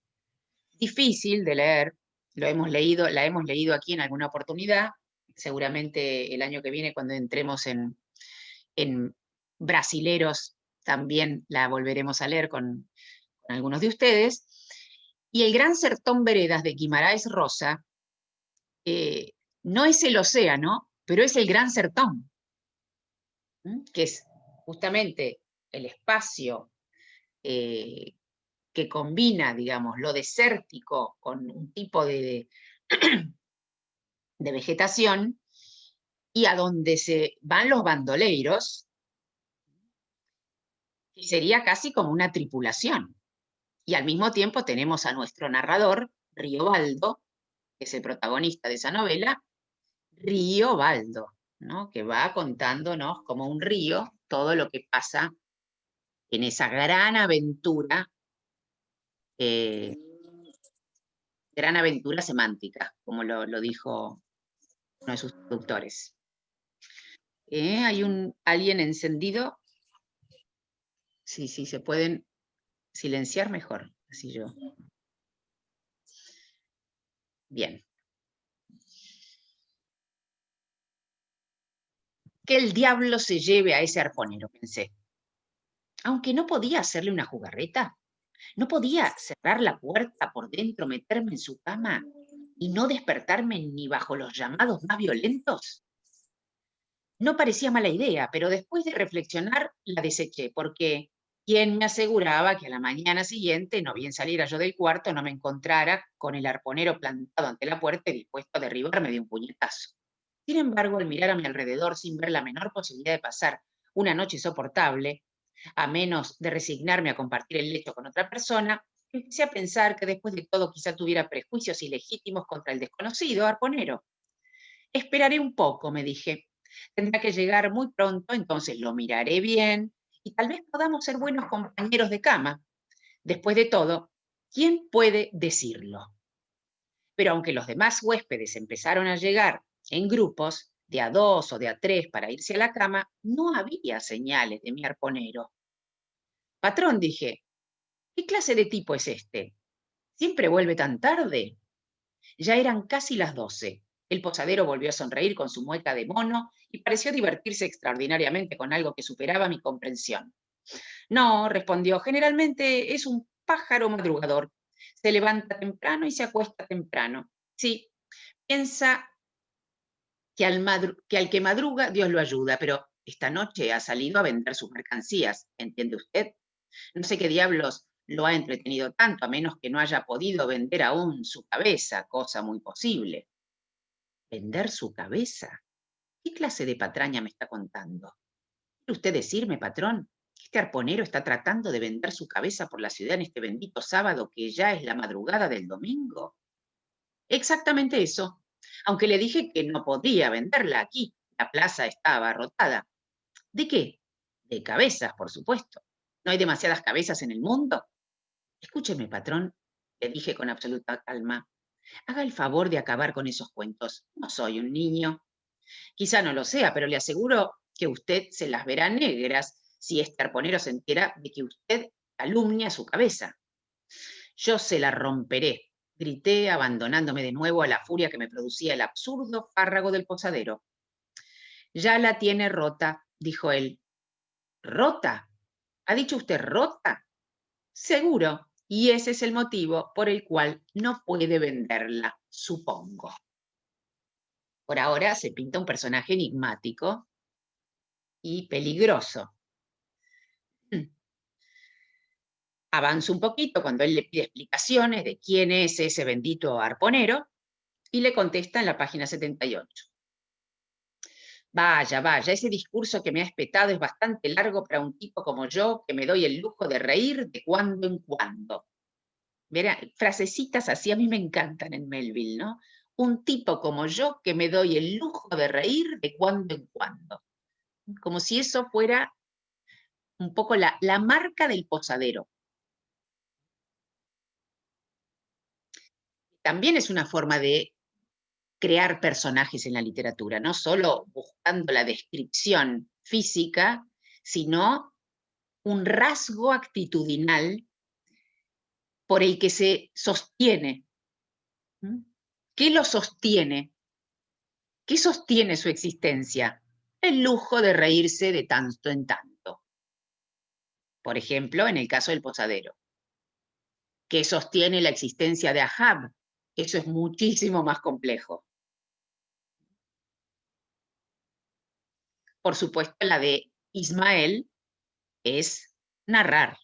difícil de leer, la hemos leído aquí en alguna oportunidad, seguramente el año que viene cuando entremos en brasileros también la volveremos a leer con algunos de ustedes. Y El Gran Sertón Veredas de Guimarães Rosa no es el océano, pero es el Gran Sertón, que es justamente el espacio que combina, digamos, lo desértico con un tipo de vegetación, y a donde se van los bandoleiros, que sería casi como una tripulación. Y al mismo tiempo tenemos a nuestro narrador, Riobaldo, que es el protagonista de esa novela, Riobaldo, ¿no? Que va contándonos como un río todo lo que pasa en esa gran aventura semántica, como lo dijo uno de sus traductores. ¿Hay alguien encendido? Sí, se pueden silenciar mejor, así yo. Bien. Que el diablo se lleve a ese arponero, pensé. Aunque no podía hacerle una jugarreta, no podía cerrar la puerta por dentro, meterme en su cama y no despertarme ni bajo los llamados más violentos. No parecía mala idea, pero después de reflexionar la deseché, porque ¿quién me aseguraba que a la mañana siguiente, no bien saliera yo del cuarto, no me encontrara con el arponero plantado ante la puerta y dispuesto a derribarme de un puñetazo? Sin embargo, al mirar a mi alrededor sin ver la menor posibilidad de pasar una noche soportable, a menos de resignarme a compartir el lecho con otra persona, empecé a pensar que después de todo quizá tuviera prejuicios ilegítimos contra el desconocido arponero. Esperaré un poco, me dije. Tendrá que llegar muy pronto, entonces lo miraré bien y tal vez podamos ser buenos compañeros de cama. Después de todo, ¿quién puede decirlo? Pero aunque los demás huéspedes empezaron a llegar en grupos, de a dos o de a tres para irse a la cama, no había señales de mi arponero. Patrón, dije, ¿Qué clase de tipo es este? ¿Siempre vuelve tan tarde? Ya eran casi las 12. El posadero volvió a sonreír con su mueca de mono y pareció divertirse extraordinariamente con algo que superaba mi comprensión. No, respondió, generalmente es un pájaro madrugador. Se levanta temprano y se acuesta temprano. Sí, piensa que al que madruga Dios lo ayuda, pero esta noche ha salido a vender sus mercancías, ¿entiende usted? No sé qué diablos lo ha entretenido tanto, a menos que no haya podido vender aún su cabeza, cosa muy posible. ¿Vender su cabeza? ¿Qué clase de patraña me está contando? ¿Quiere usted decirme, patrón, que este arponero está tratando de vender su cabeza por la ciudad en este bendito sábado que ya es la madrugada del domingo? Exactamente eso, aunque le dije que no podía venderla aquí. La plaza está abarrotada. ¿De qué? De cabezas, por supuesto. ¿No hay demasiadas cabezas en el mundo? Escúcheme, patrón, le dije con absoluta calma. Haga el favor de acabar con esos cuentos. No soy un niño. Quizá no lo sea, pero le aseguro que usted se las verá negras si este arponero se entera de que usted calumnia su cabeza. Yo se la romperé, grité, abandonándome de nuevo a la furia que me producía el absurdo fárrago del posadero. Ya la tiene rota, dijo él. ¿Rota? ¿Ha dicho usted rota? Seguro, y ese es el motivo por el cual no puede venderla, supongo. Por ahora se pinta un personaje enigmático y peligroso. Avanzo un poquito cuando él le pide explicaciones de quién es ese bendito arponero y le contesta en la página 78. Vaya, vaya, ese discurso que me ha espetado es bastante largo para un tipo como yo que me doy el lujo de reír de cuando en cuando. Verá, frasecitas así a mí me encantan en Melville, ¿no? Un tipo como yo que me doy el lujo de reír de cuando en cuando. Como si eso fuera un poco la marca del posadero. También es una forma de crear personajes en la literatura, no solo buscando la descripción física, sino un rasgo actitudinal por el que se sostiene. ¿Qué lo sostiene? ¿Qué sostiene su existencia? El lujo de reírse de tanto en tanto. Por ejemplo, en el caso del posadero. ¿Qué sostiene la existencia de Ahab? Eso es muchísimo más complejo. Por supuesto, la de Ismael es narrar.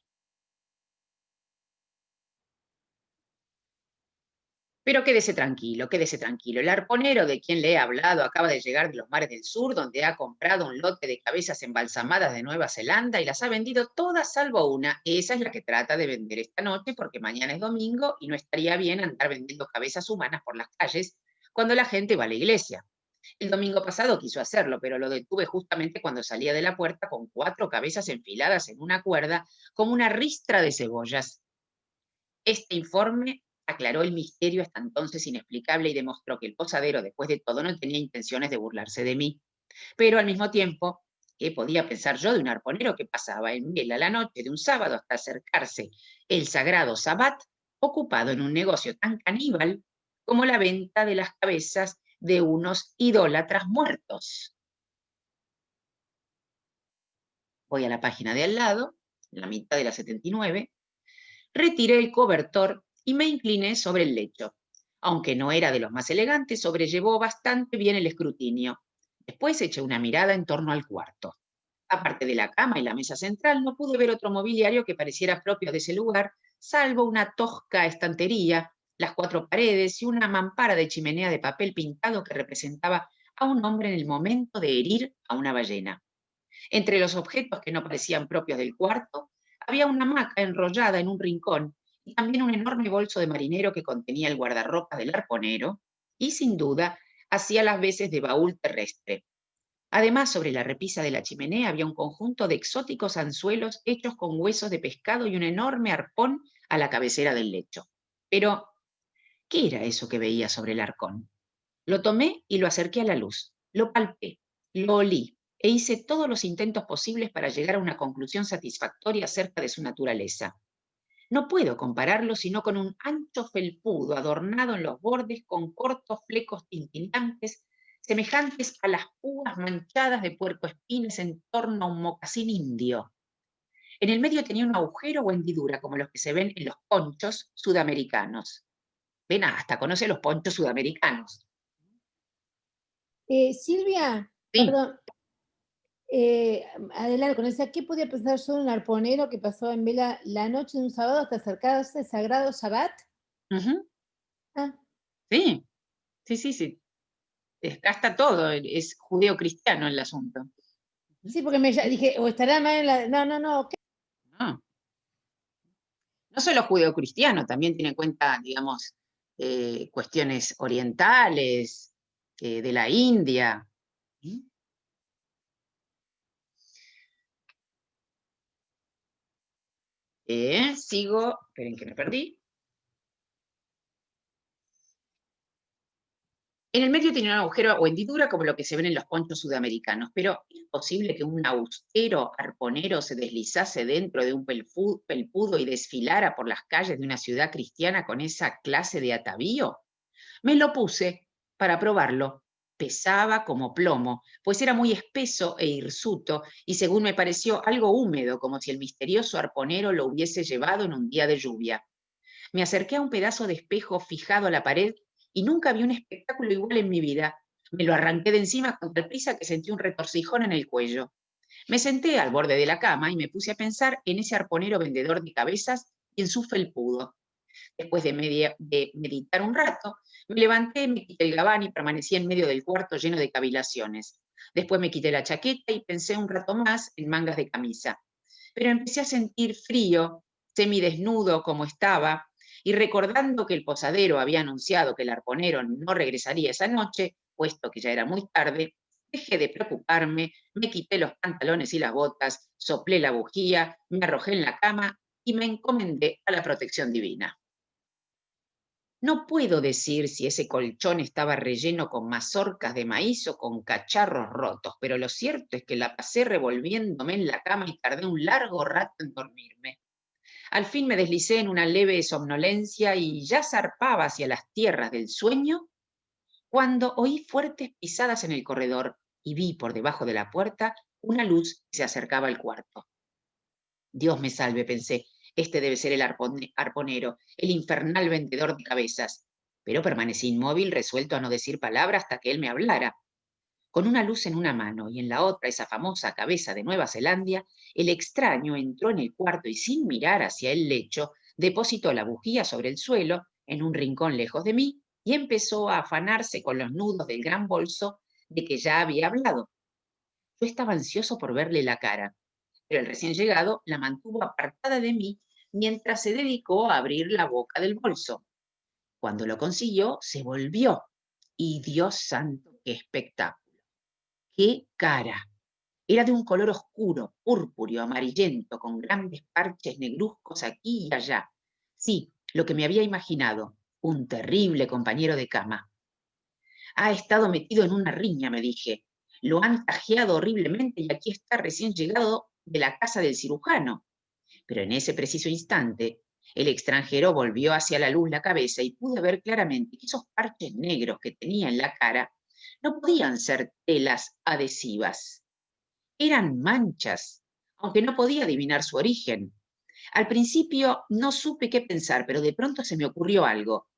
Pero quédese tranquilo, quédese tranquilo. El arponero de quien le he hablado acaba de llegar de los mares del sur, donde ha comprado un lote de cabezas embalsamadas de Nueva Zelanda y las ha vendido todas salvo una. Esa es la que trata de vender esta noche porque mañana es domingo y no estaría bien andar vendiendo cabezas humanas por las calles cuando la gente va a la iglesia. El domingo pasado quiso hacerlo, pero lo detuve justamente cuando salía de la puerta con 4 cabezas enfiladas en una cuerda como una ristra de cebollas. Este informe aclaró el misterio hasta entonces inexplicable y demostró que el posadero, después de todo, no tenía intenciones de burlarse de mí. Pero al mismo tiempo, ¿qué podía pensar yo de un arponero que pasaba en vela la noche de un sábado hasta acercarse el sagrado Sabbat, ocupado en un negocio tan caníbal como la venta de las cabezas de unos idólatras muertos? Voy a la página de al lado, la mitad de la 79, retiré el cobertor y me incliné sobre el lecho. Aunque no era de los más elegantes, sobrellevó bastante bien el escrutinio. Después eché una mirada en torno al cuarto. Aparte de la cama y la mesa central, no pude ver otro mobiliario que pareciera propio de ese lugar, salvo una tosca estantería, las 4 paredes y una mampara de chimenea de papel pintado que representaba a un hombre en el momento de herir a una ballena. Entre los objetos que no parecían propios del cuarto, había una hamaca enrollada en un rincón y también un enorme bolso de marinero que contenía el guardarropa del arponero y, sin duda, hacía las veces de baúl terrestre. Además, sobre la repisa de la chimenea había un conjunto de exóticos anzuelos hechos con huesos de pescado y un enorme arpón a la cabecera del lecho. Pero, ¿qué era eso que veía sobre el arcón? Lo tomé y lo acerqué a la luz. Lo palpé, lo olí e hice todos los intentos posibles para llegar a una conclusión satisfactoria acerca de su naturaleza. No puedo compararlo sino con un ancho felpudo adornado en los bordes con cortos flecos tintilantes, semejantes a las púas manchadas de puercoespines en torno a un mocasín indio. En el medio tenía un agujero o hendidura, como los que se ven en los ponchos sudamericanos. Ven, hasta conoce los ponchos sudamericanos. Silvia, sí. Perdón. Adelante con esa. ¿Qué podía pensar yo de un arponero que pasó en vela la noche de un sábado hasta acercarse al sagrado Shabbat? Sí. Acá está todo, es judeo-cristiano el asunto. Sí, porque dije, o estará mal en la... No. No solo judeo-cristiano, también tiene en cuenta, digamos, cuestiones orientales, de la India. Sigo, esperen que me perdí. En el medio tenía un agujero o hendidura como lo que se ven en los ponchos sudamericanos, pero ¿es posible que un austero arponero se deslizase dentro de un felpudo y desfilara por las calles de una ciudad cristiana con esa clase de atavío? Me lo puse para probarlo. Pesaba como plomo, pues era muy espeso e hirsuto, y según me pareció algo húmedo, como si el misterioso arponero lo hubiese llevado en un día de lluvia. Me acerqué a un pedazo de espejo fijado a la pared y nunca vi un espectáculo igual en mi vida. Me lo arranqué de encima con tal prisa que sentí un retorcijón en el cuello. Me senté al borde de la cama y me puse a pensar en ese arponero vendedor de cabezas y en su felpudo. Después de meditar un rato, me levanté, me quité el gabán y permanecí en medio del cuarto lleno de cavilaciones. Después me quité la chaqueta y pensé un rato más en mangas de camisa. Pero empecé a sentir frío, semidesnudo como estaba, y recordando que el posadero había anunciado que el arponero no regresaría esa noche, puesto que ya era muy tarde, dejé de preocuparme, me quité los pantalones y las botas, soplé la bujía, me arrojé en la cama y me encomendé a la protección divina. No puedo decir si ese colchón estaba relleno con mazorcas de maíz o con cacharros rotos, pero lo cierto es que la pasé revolviéndome en la cama y tardé un largo rato en dormirme. Al fin me deslicé en una leve somnolencia y ya zarpaba hacia las tierras del sueño cuando oí fuertes pisadas en el corredor y vi por debajo de la puerta una luz que se acercaba al cuarto. Dios me salve, pensé, este debe ser el arponero, el infernal vendedor de cabezas. Pero permanecí inmóvil, resuelto a no decir palabra hasta que él me hablara. Con una luz en una mano y en la otra esa famosa cabeza de Nueva Zelanda, el extraño entró en el cuarto y sin mirar hacia el lecho, depositó la bujía sobre el suelo, en un rincón lejos de mí, y empezó a afanarse con los nudos del gran bolso de que ya había hablado. Yo estaba ansioso por verle la cara, pero el recién llegado la mantuvo apartada de mí mientras se dedicó a abrir la boca del bolso. Cuando lo consiguió, se volvió, y Dios santo, qué espectáculo. ¡Qué cara! Era de un color oscuro, púrpureo, amarillento, con grandes parches negruzcos aquí y allá. Sí, lo que me había imaginado, un terrible compañero de cama. Ha estado metido en una riña, me dije. Lo han tajeado horriblemente y aquí está recién llegado de la casa del cirujano. Pero en ese preciso instante, el extranjero volvió hacia la luz la cabeza y pude ver claramente que esos parches negros que tenía en la cara no podían ser telas adhesivas. Eran manchas, aunque no podía adivinar su origen. Al principio no supe qué pensar, pero de pronto se me ocurrió algo.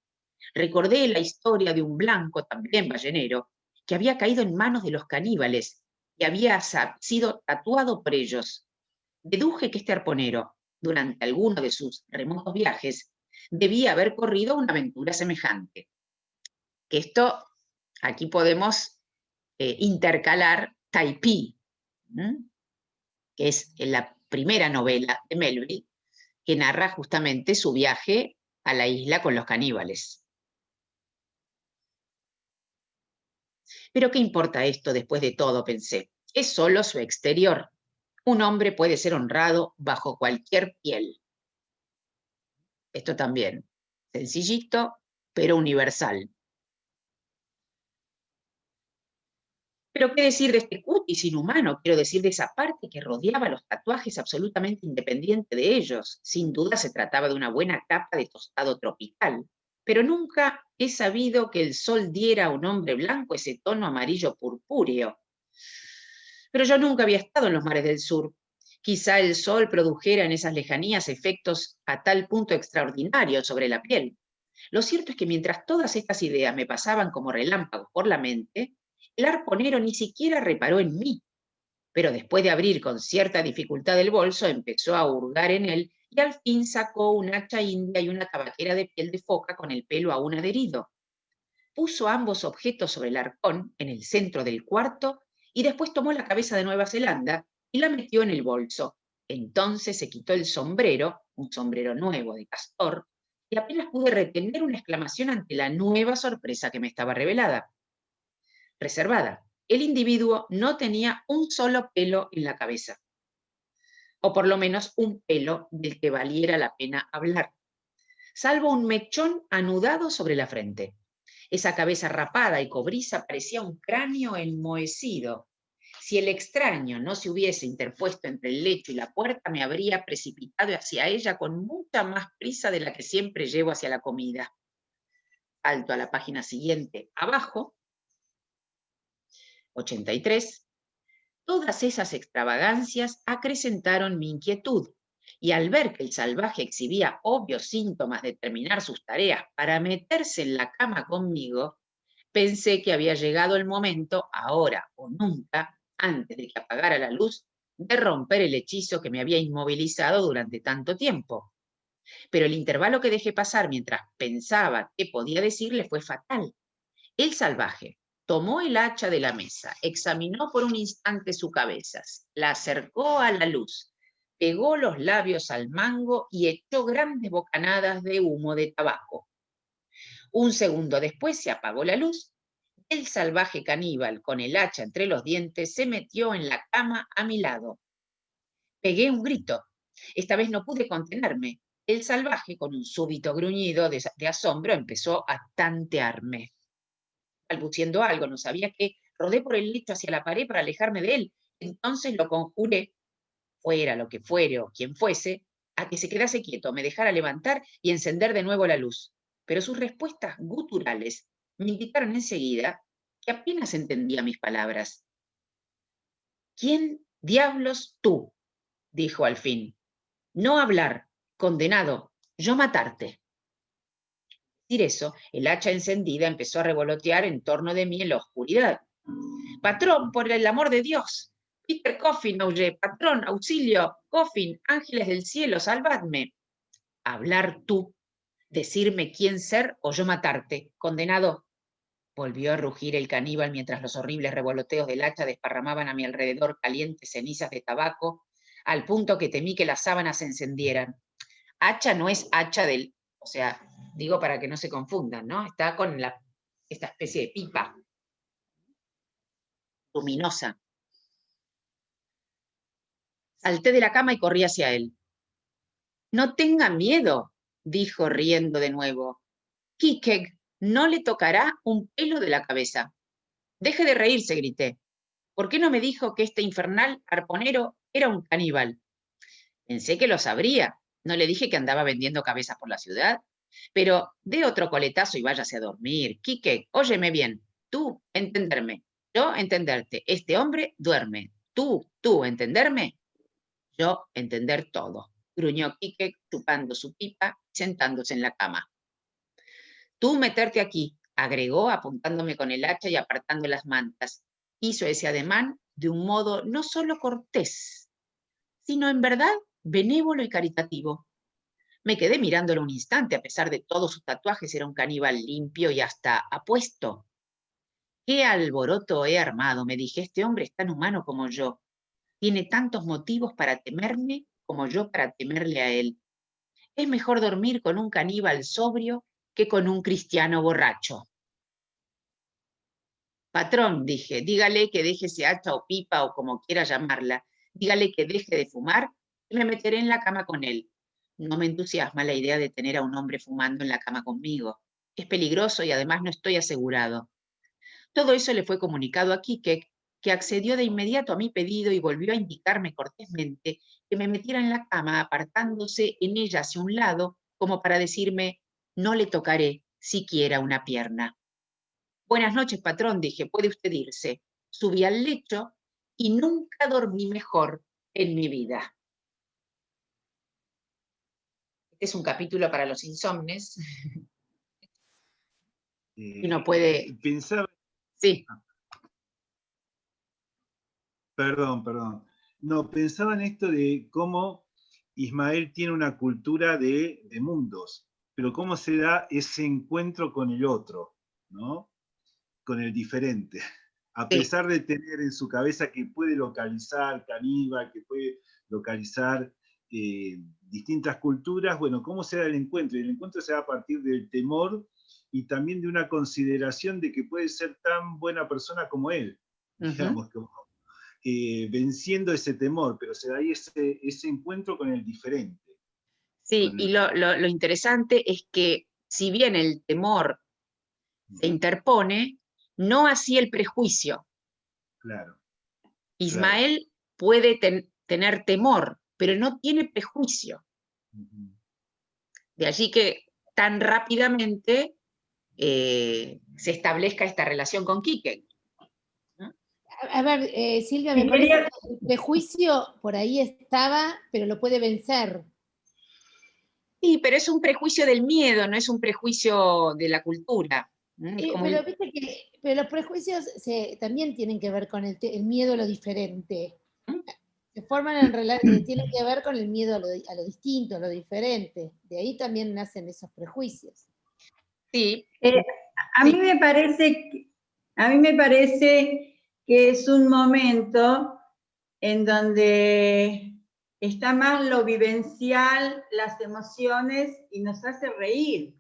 Recordé la historia de un blanco, también ballenero, que había caído en manos de los caníbales y había sido tatuado por ellos. Deduje que este arponero, durante alguno de sus remotos viajes, debía haber corrido una aventura semejante. Que esto, aquí podemos intercalar Taipí, que es la primera novela de Melville, que narra justamente su viaje a la isla con los caníbales. Pero ¿qué importa esto después de todo?, pensé. Es solo su exterior. Un hombre puede ser honrado bajo cualquier piel. Esto también, sencillito, pero universal. Pero qué decir de este cutis inhumano, quiero decir de esa parte que rodeaba los tatuajes absolutamente independiente de ellos. Sin duda se trataba de una buena capa de tostado tropical, pero nunca he sabido que el sol diera a un hombre blanco ese tono amarillo purpúreo. Pero yo nunca había estado en los mares del sur. Quizá el sol produjera en esas lejanías efectos a tal punto extraordinarios sobre la piel. Lo cierto es que mientras todas estas ideas me pasaban como relámpagos por la mente, el arponero ni siquiera reparó en mí, pero después de abrir con cierta dificultad el bolso, empezó a hurgar en él y al fin sacó un hacha india y una tabaquera de piel de foca con el pelo aún adherido. Puso ambos objetos sobre el arcón en el centro del cuarto y después tomó la cabeza de Nueva Zelanda y la metió en el bolso. Entonces se quitó el sombrero, un sombrero nuevo de castor, y apenas pude retener una exclamación ante la nueva sorpresa que me estaba revelada. Reservada. El individuo no tenía un solo pelo en la cabeza, o por lo menos un pelo del que valiera la pena hablar, salvo un mechón anudado sobre la frente. Esa cabeza rapada y cobriza parecía un cráneo enmohecido. Si el extraño no se hubiese interpuesto entre el lecho y la puerta, me habría precipitado hacia ella con mucha más prisa de la que siempre llevo hacia la comida. Salto a la página siguiente, abajo, 83, todas esas extravagancias acrecentaron mi inquietud, y al ver que el salvaje exhibía obvios síntomas de terminar sus tareas para meterse en la cama conmigo, pensé que había llegado el momento, ahora o nunca, antes de que apagara la luz, de romper el hechizo que me había inmovilizado durante tanto tiempo. Pero el intervalo que dejé pasar mientras pensaba qué podía decirle fue fatal. El salvaje tomó el hacha de la mesa, examinó por un instante su cabeza, la acercó a la luz, pegó los labios al mango y echó grandes bocanadas de humo de tabaco. Un segundo después se apagó la luz. El salvaje caníbal, con el hacha entre los dientes, se metió en la cama a mi lado. Pegué un grito. Esta vez no pude contenerme. El salvaje, con un súbito gruñido de asombro, empezó a tantearme. Balbuciendo algo, no sabía qué, rodé por el lecho hacia la pared para alejarme de él. Entonces lo conjuré, fuera lo que fuere o quien fuese, a que se quedase quieto, me dejara levantar y encender de nuevo la luz. Pero sus respuestas guturales me indicaron enseguida que apenas entendía mis palabras. ¿Quién diablos tú? Dijo al fin. No hablar, condenado, yo matarte. Al decir eso, el hacha encendida empezó a revolotear en torno de mí en la oscuridad. Patrón, por el amor de Dios. Peter Coffin, aullé. Patrón, auxilio. Coffin, ángeles del cielo, salvadme. Hablar tú, decirme quién ser o yo matarte, condenado. Volvió a rugir el caníbal mientras los horribles revoloteos del hacha desparramaban a mi alrededor calientes cenizas de tabaco, al punto que temí que las sábanas se encendieran. Hacha no es hacha del... O sea, digo para que no se confundan, ¿no? Está con esta especie de pipa luminosa. Salté de la cama y corrí hacia él. No tenga miedo, dijo riendo de nuevo. Kikek no le tocará un pelo de la cabeza. Deje de reírse, grité. ¿Por qué no me dijo que este infernal arponero era un caníbal? Pensé que lo sabría. No le dije que andaba vendiendo cabezas por la ciudad. Pero dé otro coletazo y váyase a dormir. Kikek, óyeme bien. Tú, entenderme. Yo, entenderte. Este hombre duerme. Tú, entenderme. Yo, entender todo. Gruñó Kikek, chupando su pipa y sentándose en la cama. Tú meterte aquí, agregó, apuntándome con el hacha y apartando las mantas. Hizo ese ademán de un modo no solo cortés, sino en verdad benévolo y caritativo. Me quedé mirándolo un instante, a pesar de todos sus tatuajes, era un caníbal limpio y hasta apuesto. ¿Qué alboroto he armado? Me dije, este hombre es tan humano como yo. Tiene tantos motivos para temerme como yo para temerle a él. Es mejor dormir con un caníbal sobrio que con un cristiano borracho. Patrón, dije, dígale que deje ese hacha o pipa o como quiera llamarla. Dígale que deje de fumar y me meteré en la cama con él. No me entusiasma la idea de tener a un hombre fumando en la cama conmigo. Es peligroso y además no estoy asegurado. Todo eso le fue comunicado a Kikek que accedió de inmediato a mi pedido y volvió a indicarme cortésmente que me metiera en la cama, apartándose en ella hacia un lado, como para decirme, no le tocaré siquiera una pierna. Buenas noches, patrón, dije, puede usted irse. Subí al lecho y nunca dormí mejor en mi vida. Este es un capítulo para los insomnes. Y uno puede... Pensaba... Sí. Perdón. No, pensaba en esto de cómo Ismael tiene una cultura de mundos, pero cómo se da ese encuentro con el otro, ¿no? Con el diferente. A pesar de tener en su cabeza que puede localizar Caníbal, que puede localizar distintas culturas, bueno, ¿cómo se da el encuentro? Y el encuentro se da a partir del temor y también de una consideración de que puede ser tan buena persona como él, digamos, como, venciendo ese temor, pero se da ahí ese encuentro con el diferente. Sí, y lo interesante es que si bien el temor se interpone, no así el prejuicio. Claro. Ismael puede tener temor, pero no tiene prejuicio. De allí que tan rápidamente se establezca esta relación con Quique. A ver, Silvia, me parece que el prejuicio por ahí estaba, pero lo puede vencer. Sí, pero es un prejuicio del miedo, no es un prejuicio de la cultura. Pero viste que los prejuicios también tienen que ver con el miedo a lo diferente. Se forman tienen que ver con el miedo a lo distinto, a lo diferente. De ahí también nacen esos prejuicios. Sí. A mí me parece que es un momento en donde está más lo vivencial, las emociones, y nos hace reír,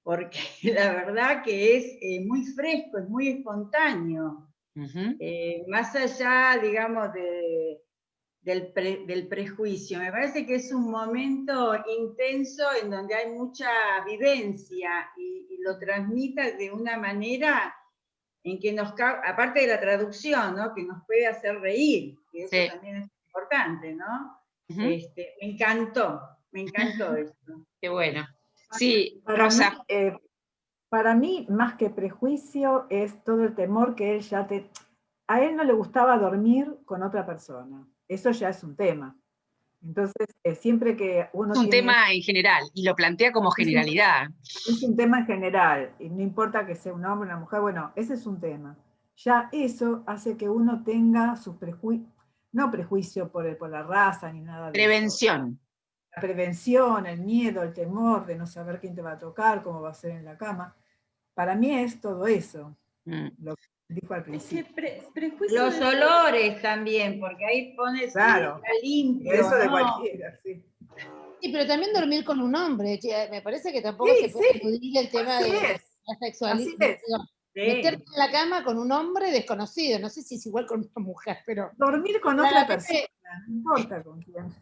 porque la verdad que es muy fresco, es muy espontáneo. Más allá, digamos, del prejuicio. Me parece que es un momento intenso en donde hay mucha vivencia y lo transmite de una manera en que aparte de la traducción, ¿no? Que nos puede hacer reír, que eso también es importante, ¿no? Me encantó esto. Qué bueno. Sí, Rosa. Para mí, más que prejuicio, es todo el temor que él a él no le gustaba dormir con otra persona. Eso ya es un tema. Entonces, siempre que uno es un tema en general, y lo plantea como generalidad. Es un tema en general, y no importa que sea un hombre o una mujer, bueno, ese es un tema. Ya eso hace que uno tenga sus prejuicios, no prejuicio por la raza ni nada de prevención. Eso. La prevención, el miedo, el temor de no saber quién te va a tocar, cómo va a ser en la cama. Para mí es todo eso, lo que dijo al principio. Los olores también, porque ahí pones limpio. Eso de cualquiera, sí. Sí, pero también dormir con un hombre. Me parece que tampoco se puede eludir el tema de la sexualidad. Meterte en la cama con un hombre desconocido. No sé si es igual con una mujer, pero... Dormir con otra persona, no importa con quién.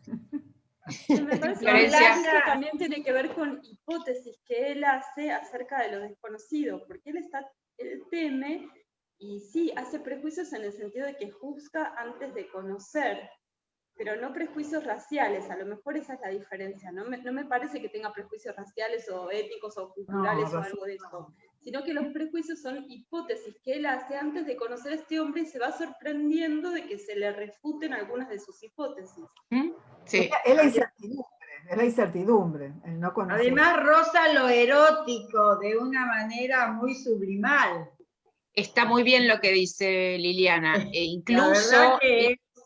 Me parece que eso también tiene que ver con hipótesis que él hace acerca de lo desconocido, porque él teme y sí hace prejuicios en el sentido de que juzga antes de conocer, pero no prejuicios raciales. A lo mejor esa es la diferencia. No me parece que tenga prejuicios raciales o éticos o culturales o algo de eso, sino que los prejuicios son hipótesis que él hace antes de conocer a este hombre y se va sorprendiendo de que se le refuten algunas de sus hipótesis. Sí. Es la incertidumbre, el no conocer. Además roza lo erótico de una manera muy sublimal. Está muy bien lo que dice Liliana.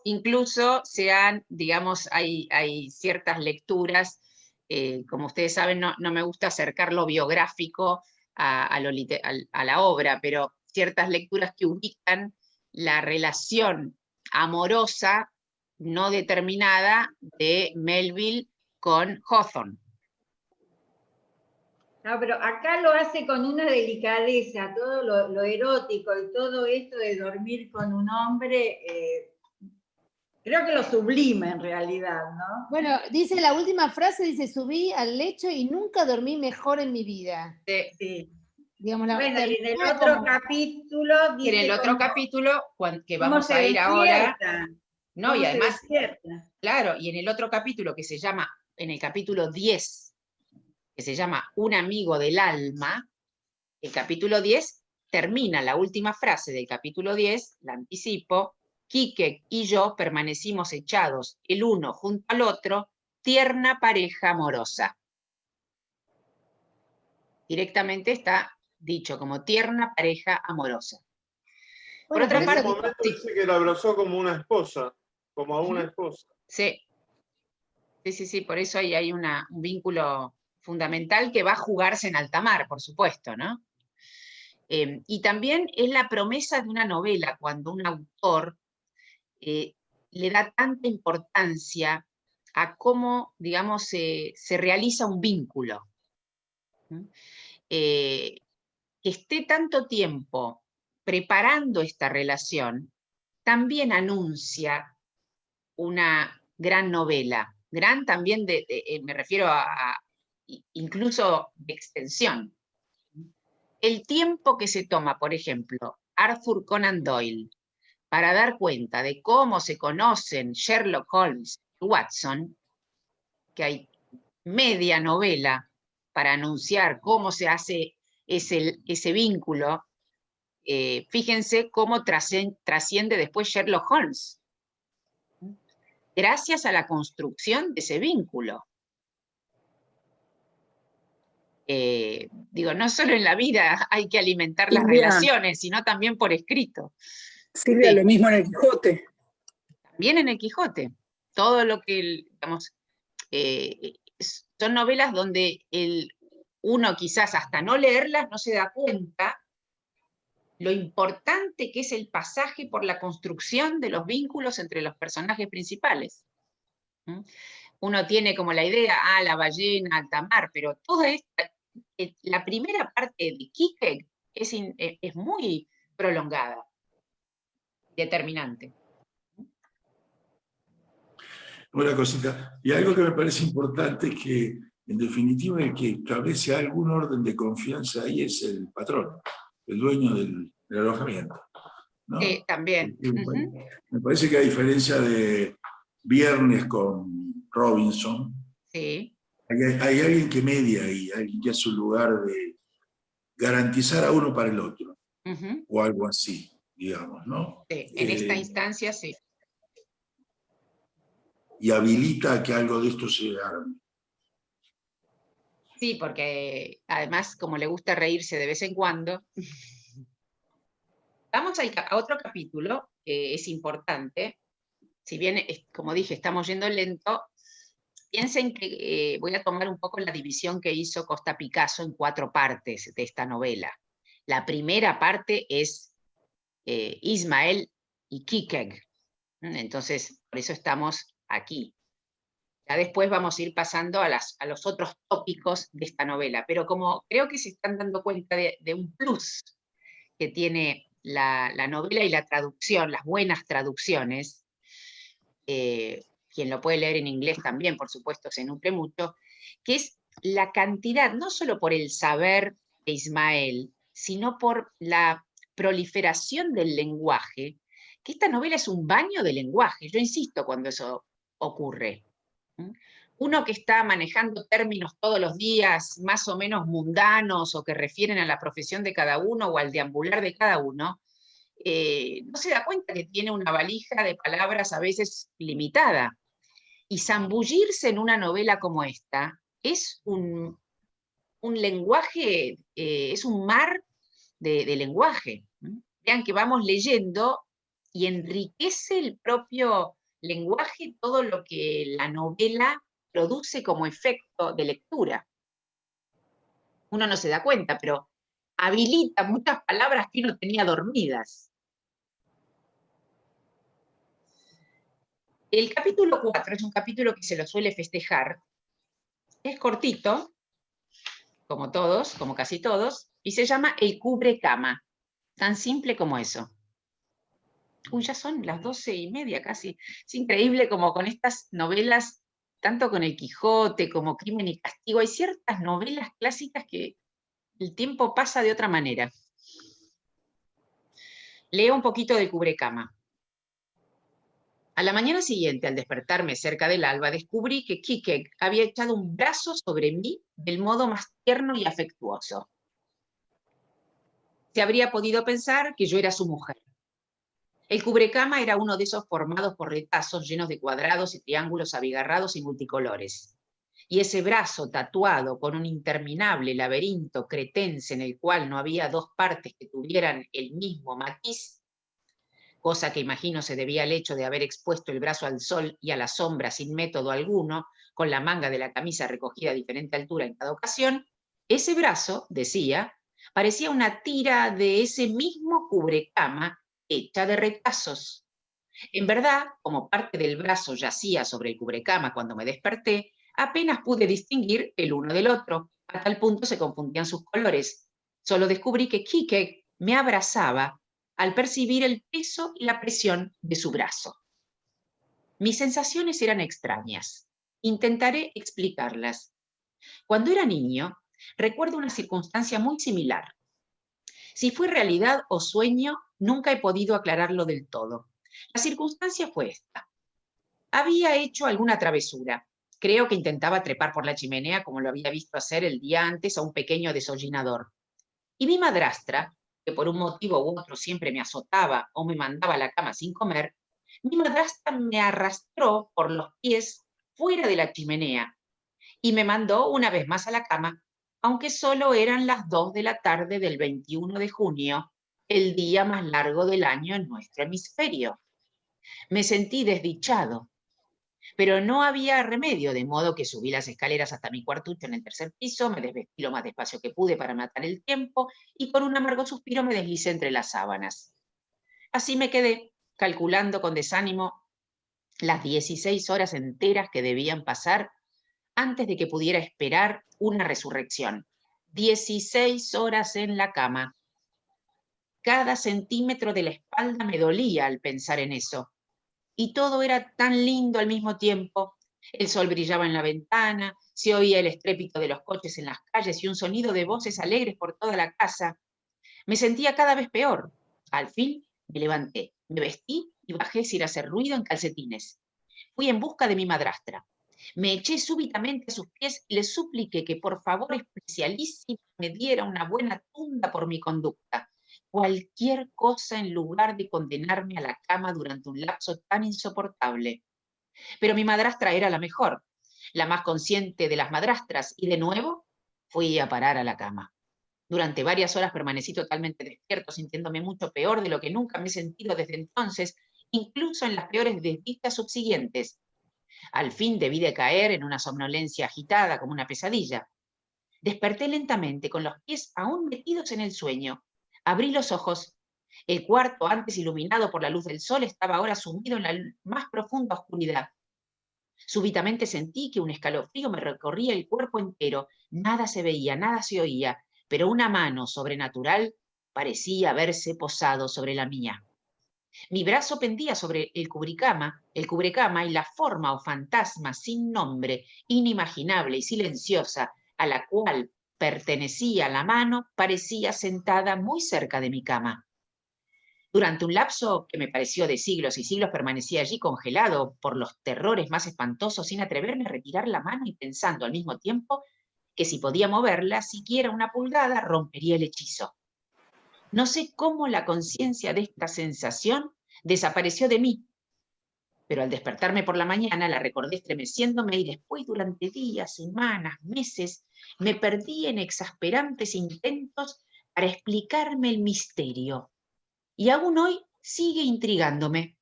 Incluso digamos, hay ciertas lecturas, como ustedes saben, no me gusta acercar lo biográfico a la obra, pero ciertas lecturas que ubican la relación amorosa no determinada de Melville con Hawthorne. No, pero acá lo hace con una delicadeza, todo lo erótico y todo esto de dormir con un hombre, creo que lo sublima en realidad, ¿no? Bueno, dice la última frase, dice, subí al lecho y nunca dormí mejor en mi vida. Sí. Digamos, Bueno, y en el termina otro como- capítulo En dice el otro cómo- capítulo, que cómo vamos se a ir ahora, despierta, no, cómo y se además, despierta. claro, y en el otro capítulo que se llama, en el capítulo 10, que se llama Un amigo del alma, el capítulo 10 termina la última frase del capítulo 10, la anticipo: Quique y yo permanecimos echados el uno junto al otro, tierna pareja amorosa. Directamente está dicho como tierna pareja amorosa. Bueno, por otra en un parte, momento dice que la abrazó como una esposa, como a una esposa. sí, sí, por eso ahí hay un vínculo fundamental que va a jugarse en alta mar, por supuesto, ¿no? Y también es la promesa de una novela cuando un autor le da tanta importancia a cómo, digamos, se realiza un vínculo. Que esté tanto tiempo preparando esta relación, también anuncia una gran novela. Gran también, me refiero a incluso de extensión. El tiempo que se toma, por ejemplo, Arthur Conan Doyle, para dar cuenta de cómo se conocen Sherlock Holmes y Watson, que hay media novela para anunciar cómo se hace ese vínculo, fíjense cómo trasciende después Sherlock Holmes, gracias a la construcción de ese vínculo. Digo, no solo en la vida hay que alimentar las Silvia. relaciones, sino también por escrito. Silvia, Sí. lo mismo en el Quijote. También en el Quijote. Todo lo que, digamos, son novelas donde uno quizás hasta no leerlas no se da cuenta lo importante que es el pasaje por la construcción de los vínculos entre los personajes principales. Uno tiene como la idea, la ballena, alta mar, pero toda esta, la primera parte de Quique es muy prolongada, determinante. Una cosita, y algo que me parece importante es que, en definitiva, el que establece algún orden de confianza ahí es el patrón, el dueño del alojamiento, ¿no? También. Me parece que a diferencia de Viernes con Robinson, sí. hay alguien que media ahí, alguien que hace un lugar de garantizar a uno para el otro, o algo así, digamos, ¿no? Sí, en esta instancia sí. Y habilita a que algo de esto se arme. Sí, porque además, como le gusta reírse de vez en cuando, vamos a otro capítulo que es importante. Si bien, como dije, estamos yendo lento, piensen que voy a tomar un poco la división que hizo Costa Picasso en 4 partes de esta novela. La primera parte es Ismael y Quique. Entonces, por eso estamos aquí. Ya después vamos a ir pasando a los otros tópicos de esta novela, pero como creo que se están dando cuenta de un plus que tiene la novela y la traducción, las buenas traducciones, quien lo puede leer en inglés también, por supuesto, se nutre mucho, que es la cantidad, no solo por el saber de Ismael, sino por la proliferación del lenguaje, que esta novela es un baño de lenguaje. Yo insisto cuando eso ocurre. Uno que está manejando términos todos los días más o menos mundanos o que refieren a la profesión de cada uno o al deambular de cada uno, no se da cuenta que tiene una valija de palabras a veces limitada. Y zambullirse en una novela como esta es un lenguaje, es un mar de lenguaje. Vean que vamos leyendo y enriquece el propio lenguaje todo lo que la novela produce como efecto de lectura. Uno no se da cuenta, pero habilita muchas palabras que uno tenía dormidas. El capítulo 4 es un capítulo que se lo suele festejar. Es cortito, como todos, como casi todos, y se llama El cubrecama. Tan simple como eso. Uy, ya son las 12:30 casi. Es increíble como con estas novelas, tanto con El Quijote como Crimen y Castigo, hay ciertas novelas clásicas que el tiempo pasa de otra manera. Leo un poquito del cubrecama. A la mañana siguiente, al despertarme cerca del alba, descubrí que Quique había echado un brazo sobre mí del modo más tierno y afectuoso. Se habría podido pensar que yo era su mujer. El cubrecama era uno de esos formados por retazos llenos de cuadrados y triángulos abigarrados y multicolores. Y ese brazo tatuado con un interminable laberinto cretense en el cual no había dos partes que tuvieran el mismo matiz, cosa que imagino se debía al hecho de haber expuesto el brazo al sol y a la sombra sin método alguno, con la manga de la camisa recogida a diferente altura en cada ocasión, ese brazo, decía, parecía una tira de ese mismo cubrecama hecha de retazos. En verdad, como parte del brazo yacía sobre el cubrecama cuando me desperté, apenas pude distinguir el uno del otro, a tal punto se confundían sus colores. Solo descubrí que Quique me abrazaba al percibir el peso y la presión de su brazo. Mis sensaciones eran extrañas. Intentaré explicarlas. Cuando era niño, recuerdo una circunstancia muy similar. Si fue realidad o sueño, nunca he podido aclararlo del todo. La circunstancia fue esta. Había hecho alguna travesura. Creo que intentaba trepar por la chimenea como lo había visto hacer el día antes a un pequeño desollinador. Y mi madrastra, que por un motivo u otro siempre me azotaba o me mandaba a la cama sin comer, mi madrastra me arrastró por los pies fuera de la chimenea y me mandó una vez más a la cama, aunque solo eran las 2 de la tarde del 21 de junio, el día más largo del año en nuestro hemisferio. Me sentí desdichado, pero no había remedio, de modo que subí las escaleras hasta mi cuartucho en el 3er piso, me desvestí lo más despacio que pude para matar el tiempo y con un amargo suspiro me deslicé entre las sábanas. Así me quedé, calculando con desánimo las 16 horas enteras que debían pasar antes de que pudiera esperar una resurrección. 16 horas en la cama. Cada centímetro de la espalda me dolía al pensar en eso. Y todo era tan lindo al mismo tiempo. El sol brillaba en la ventana, se oía el estrépito de los coches en las calles y un sonido de voces alegres por toda la casa. Me sentía cada vez peor. Al fin me levanté, me vestí y bajé sin hacer ruido en calcetines. Fui en busca de mi madrastra. Me eché súbitamente a sus pies y le supliqué que por favor especialísimo me diera una buena tunda por mi conducta. Cualquier cosa en lugar de condenarme a la cama durante un lapso tan insoportable. Pero mi madrastra era la mejor, la más consciente de las madrastras, y de nuevo fui a parar a la cama. Durante varias horas permanecí totalmente despierto, sintiéndome mucho peor de lo que nunca me he sentido desde entonces, incluso en las peores desdichas subsiguientes. Al fin debí de caer en una somnolencia agitada como una pesadilla. Desperté lentamente, con los pies aún metidos en el sueño. Abrí los ojos. El cuarto, antes iluminado por la luz del sol, estaba ahora sumido en la más profunda oscuridad. Súbitamente sentí que un escalofrío me recorría el cuerpo entero. Nada se veía, nada se oía, pero una mano sobrenatural parecía haberse posado sobre la mía. Mi brazo pendía sobre el cubrecama y la forma o fantasma sin nombre, inimaginable y silenciosa, a la cual pertenecía la mano, parecía sentada muy cerca de mi cama. Durante un lapso que me pareció de siglos y siglos permanecí allí congelado por los terrores más espantosos, sin atreverme a retirar la mano y pensando al mismo tiempo que si podía moverla siquiera una pulgada rompería el hechizo. No sé cómo la conciencia de esta sensación desapareció de mí, pero al despertarme por la mañana la recordé estremeciéndome y después durante días, semanas, meses, me perdí en exasperantes intentos para explicarme el misterio. Y aún hoy sigue intrigándome.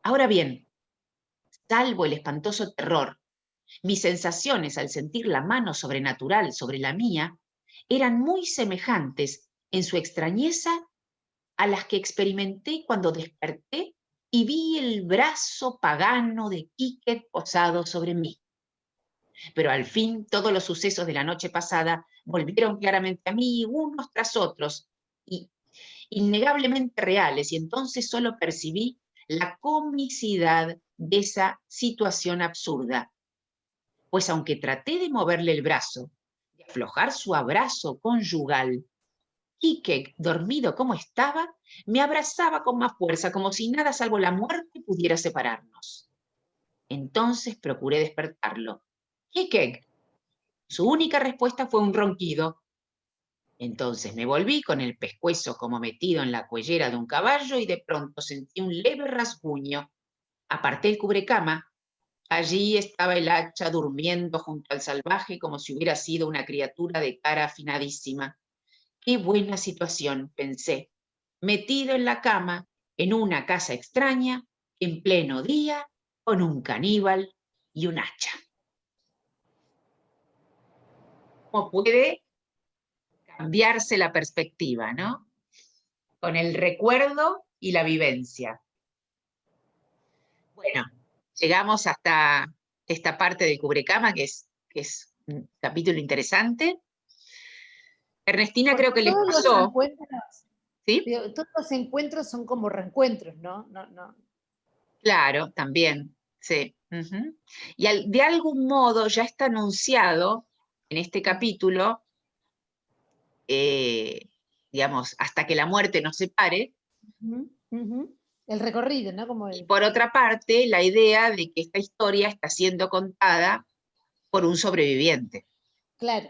Ahora bien, salvo el espantoso terror, mis sensaciones al sentir la mano sobrenatural sobre la mía eran muy semejantes en su extrañeza a las que experimenté cuando desperté y vi el brazo pagano de Quique posado sobre mí. Pero al fin todos los sucesos de la noche pasada volvieron claramente a mí unos tras otros, y innegablemente reales, y entonces solo percibí la comicidad de esa situación absurda. Pues aunque traté de moverle el brazo, de aflojar su abrazo conyugal, Quique, dormido como estaba, me abrazaba con más fuerza, como si nada salvo la muerte pudiera separarnos. Entonces procuré despertarlo. Quique. Su única respuesta fue un ronquido. Entonces me volví con el pescuezo como metido en la cuellera de un caballo y de pronto sentí un leve rasguño. Aparté el cubrecama. Allí estaba el hacha durmiendo junto al salvaje como si hubiera sido una criatura de cara afinadísima. Qué buena situación, pensé, metido en la cama, en una casa extraña, en pleno día, con un caníbal y un hacha. ¿Cómo puede cambiarse la perspectiva, no? Con el recuerdo y la vivencia. Bueno, llegamos hasta esta parte del cubrecama, que es un capítulo interesante. Ernestina creo que le pasó. ¿Sí? Todos los encuentros son como reencuentros, ¿no? Claro, también, sí. Y de algún modo ya está anunciado en este capítulo, digamos, hasta que la muerte nos separe. El recorrido, ¿no? Y por otra parte, la idea de que esta historia está siendo contada por un sobreviviente. Claro.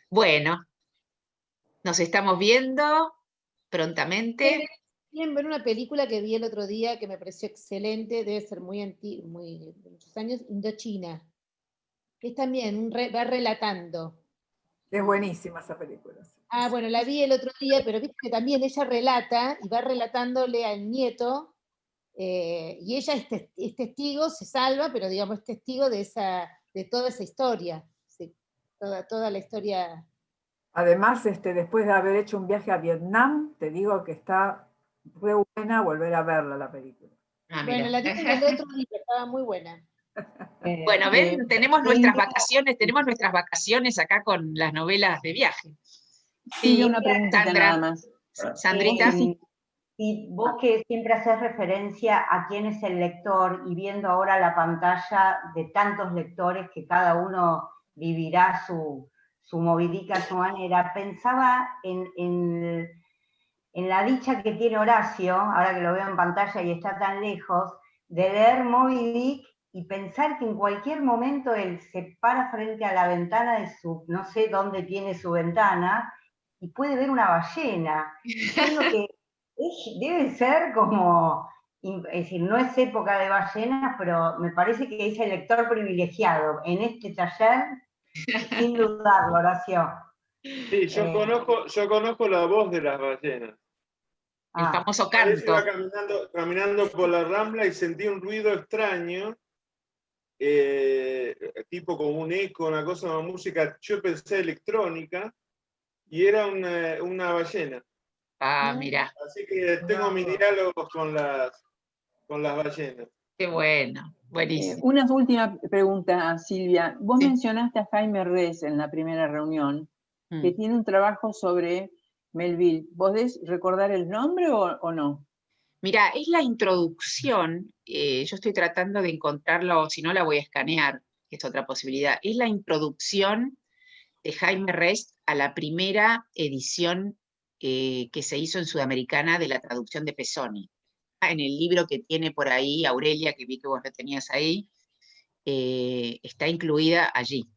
Bueno, nos estamos viendo prontamente. Quieren ver una película que vi el otro día que me pareció excelente, debe ser muy antigua, muy de muchos años, Indochina. Que es también, va relatando. Es buenísima esa película. Ah, bueno, la vi el otro día, pero viste que también ella relata y va relatándole al nieto, y ella es testigo, se salva, pero digamos es testigo de toda esa historia, sí, toda la historia. Además, después de haber hecho un viaje a Vietnam, te digo que está re buena volver a verla la película. Bueno, la vi el otro día, estaba muy buena. Bueno, ven, tenemos nuestras vacaciones acá con las novelas de viaje. Sí, una pregunta nada más. Sandrita. Y vos que siempre haces referencia a quién es el lector y viendo ahora la pantalla de tantos lectores que cada uno vivirá su Moby Dick a su manera, pensaba en la dicha que tiene Horacio, ahora que lo veo en pantalla y está tan lejos, de leer Moby Dick y pensar que en cualquier momento él se para frente a la ventana de no sé dónde tiene su ventana, y puede ver una ballena. Creo que debe ser como, es decir, no es época de ballenas, pero me parece que es el lector privilegiado en este taller, sin dudarlo, Horacio. Sí, yo conozco la voz de las ballenas. El famoso canto. Iba caminando por la Rambla y sentí un ruido extraño, tipo como un eco, una cosa, una música, yo pensé electrónica, y era una ballena. Ah, mira. Así que tengo mis diálogos con las ballenas. Qué bueno, buenísimo. Una última pregunta, Silvia. Vos mencionaste a Jaime Rez en la primera reunión, que tiene un trabajo sobre Melville. ¿Podés recordar el nombre o no? Mira, es la introducción, yo estoy tratando de encontrarlo, si no la voy a escanear, que es otra posibilidad. Es la introducción de Jaime Rez a la primera edición que se hizo en Sudamericana de la traducción de Pesoni. En el libro que tiene por ahí Aurelia, que vi que vos lo tenías ahí, está incluida allí.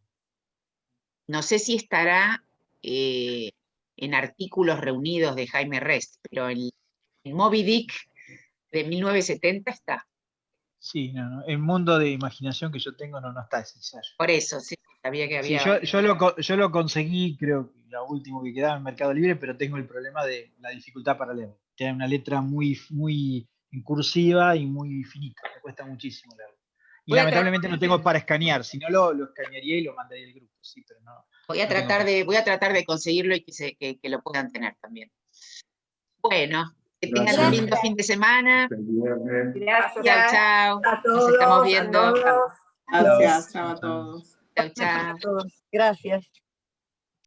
No sé si estará en artículos reunidos de Jaime Rez, pero en Moby Dick de 1970 está. Sí, el mundo de imaginación que yo tengo no está ese ensayo. Por eso, sí, sabía que había... Sí, yo lo conseguí, creo que lo último que quedaba en Mercado Libre, pero tengo el problema de la dificultad para leer. Tiene una letra muy incursiva y muy finita, me cuesta muchísimo leerlo. Y lamentablemente no tengo para escanear, si no lo escanearía y lo mandaría al grupo, sí, pero no. Voy a tratar de conseguirlo y que lo puedan tener también. Bueno, que tengan un lindo fin de semana. Gracias. Chao. A todos. Nos estamos viendo. A todos. Gracias, chao a todos. Chao, chao. Gracias.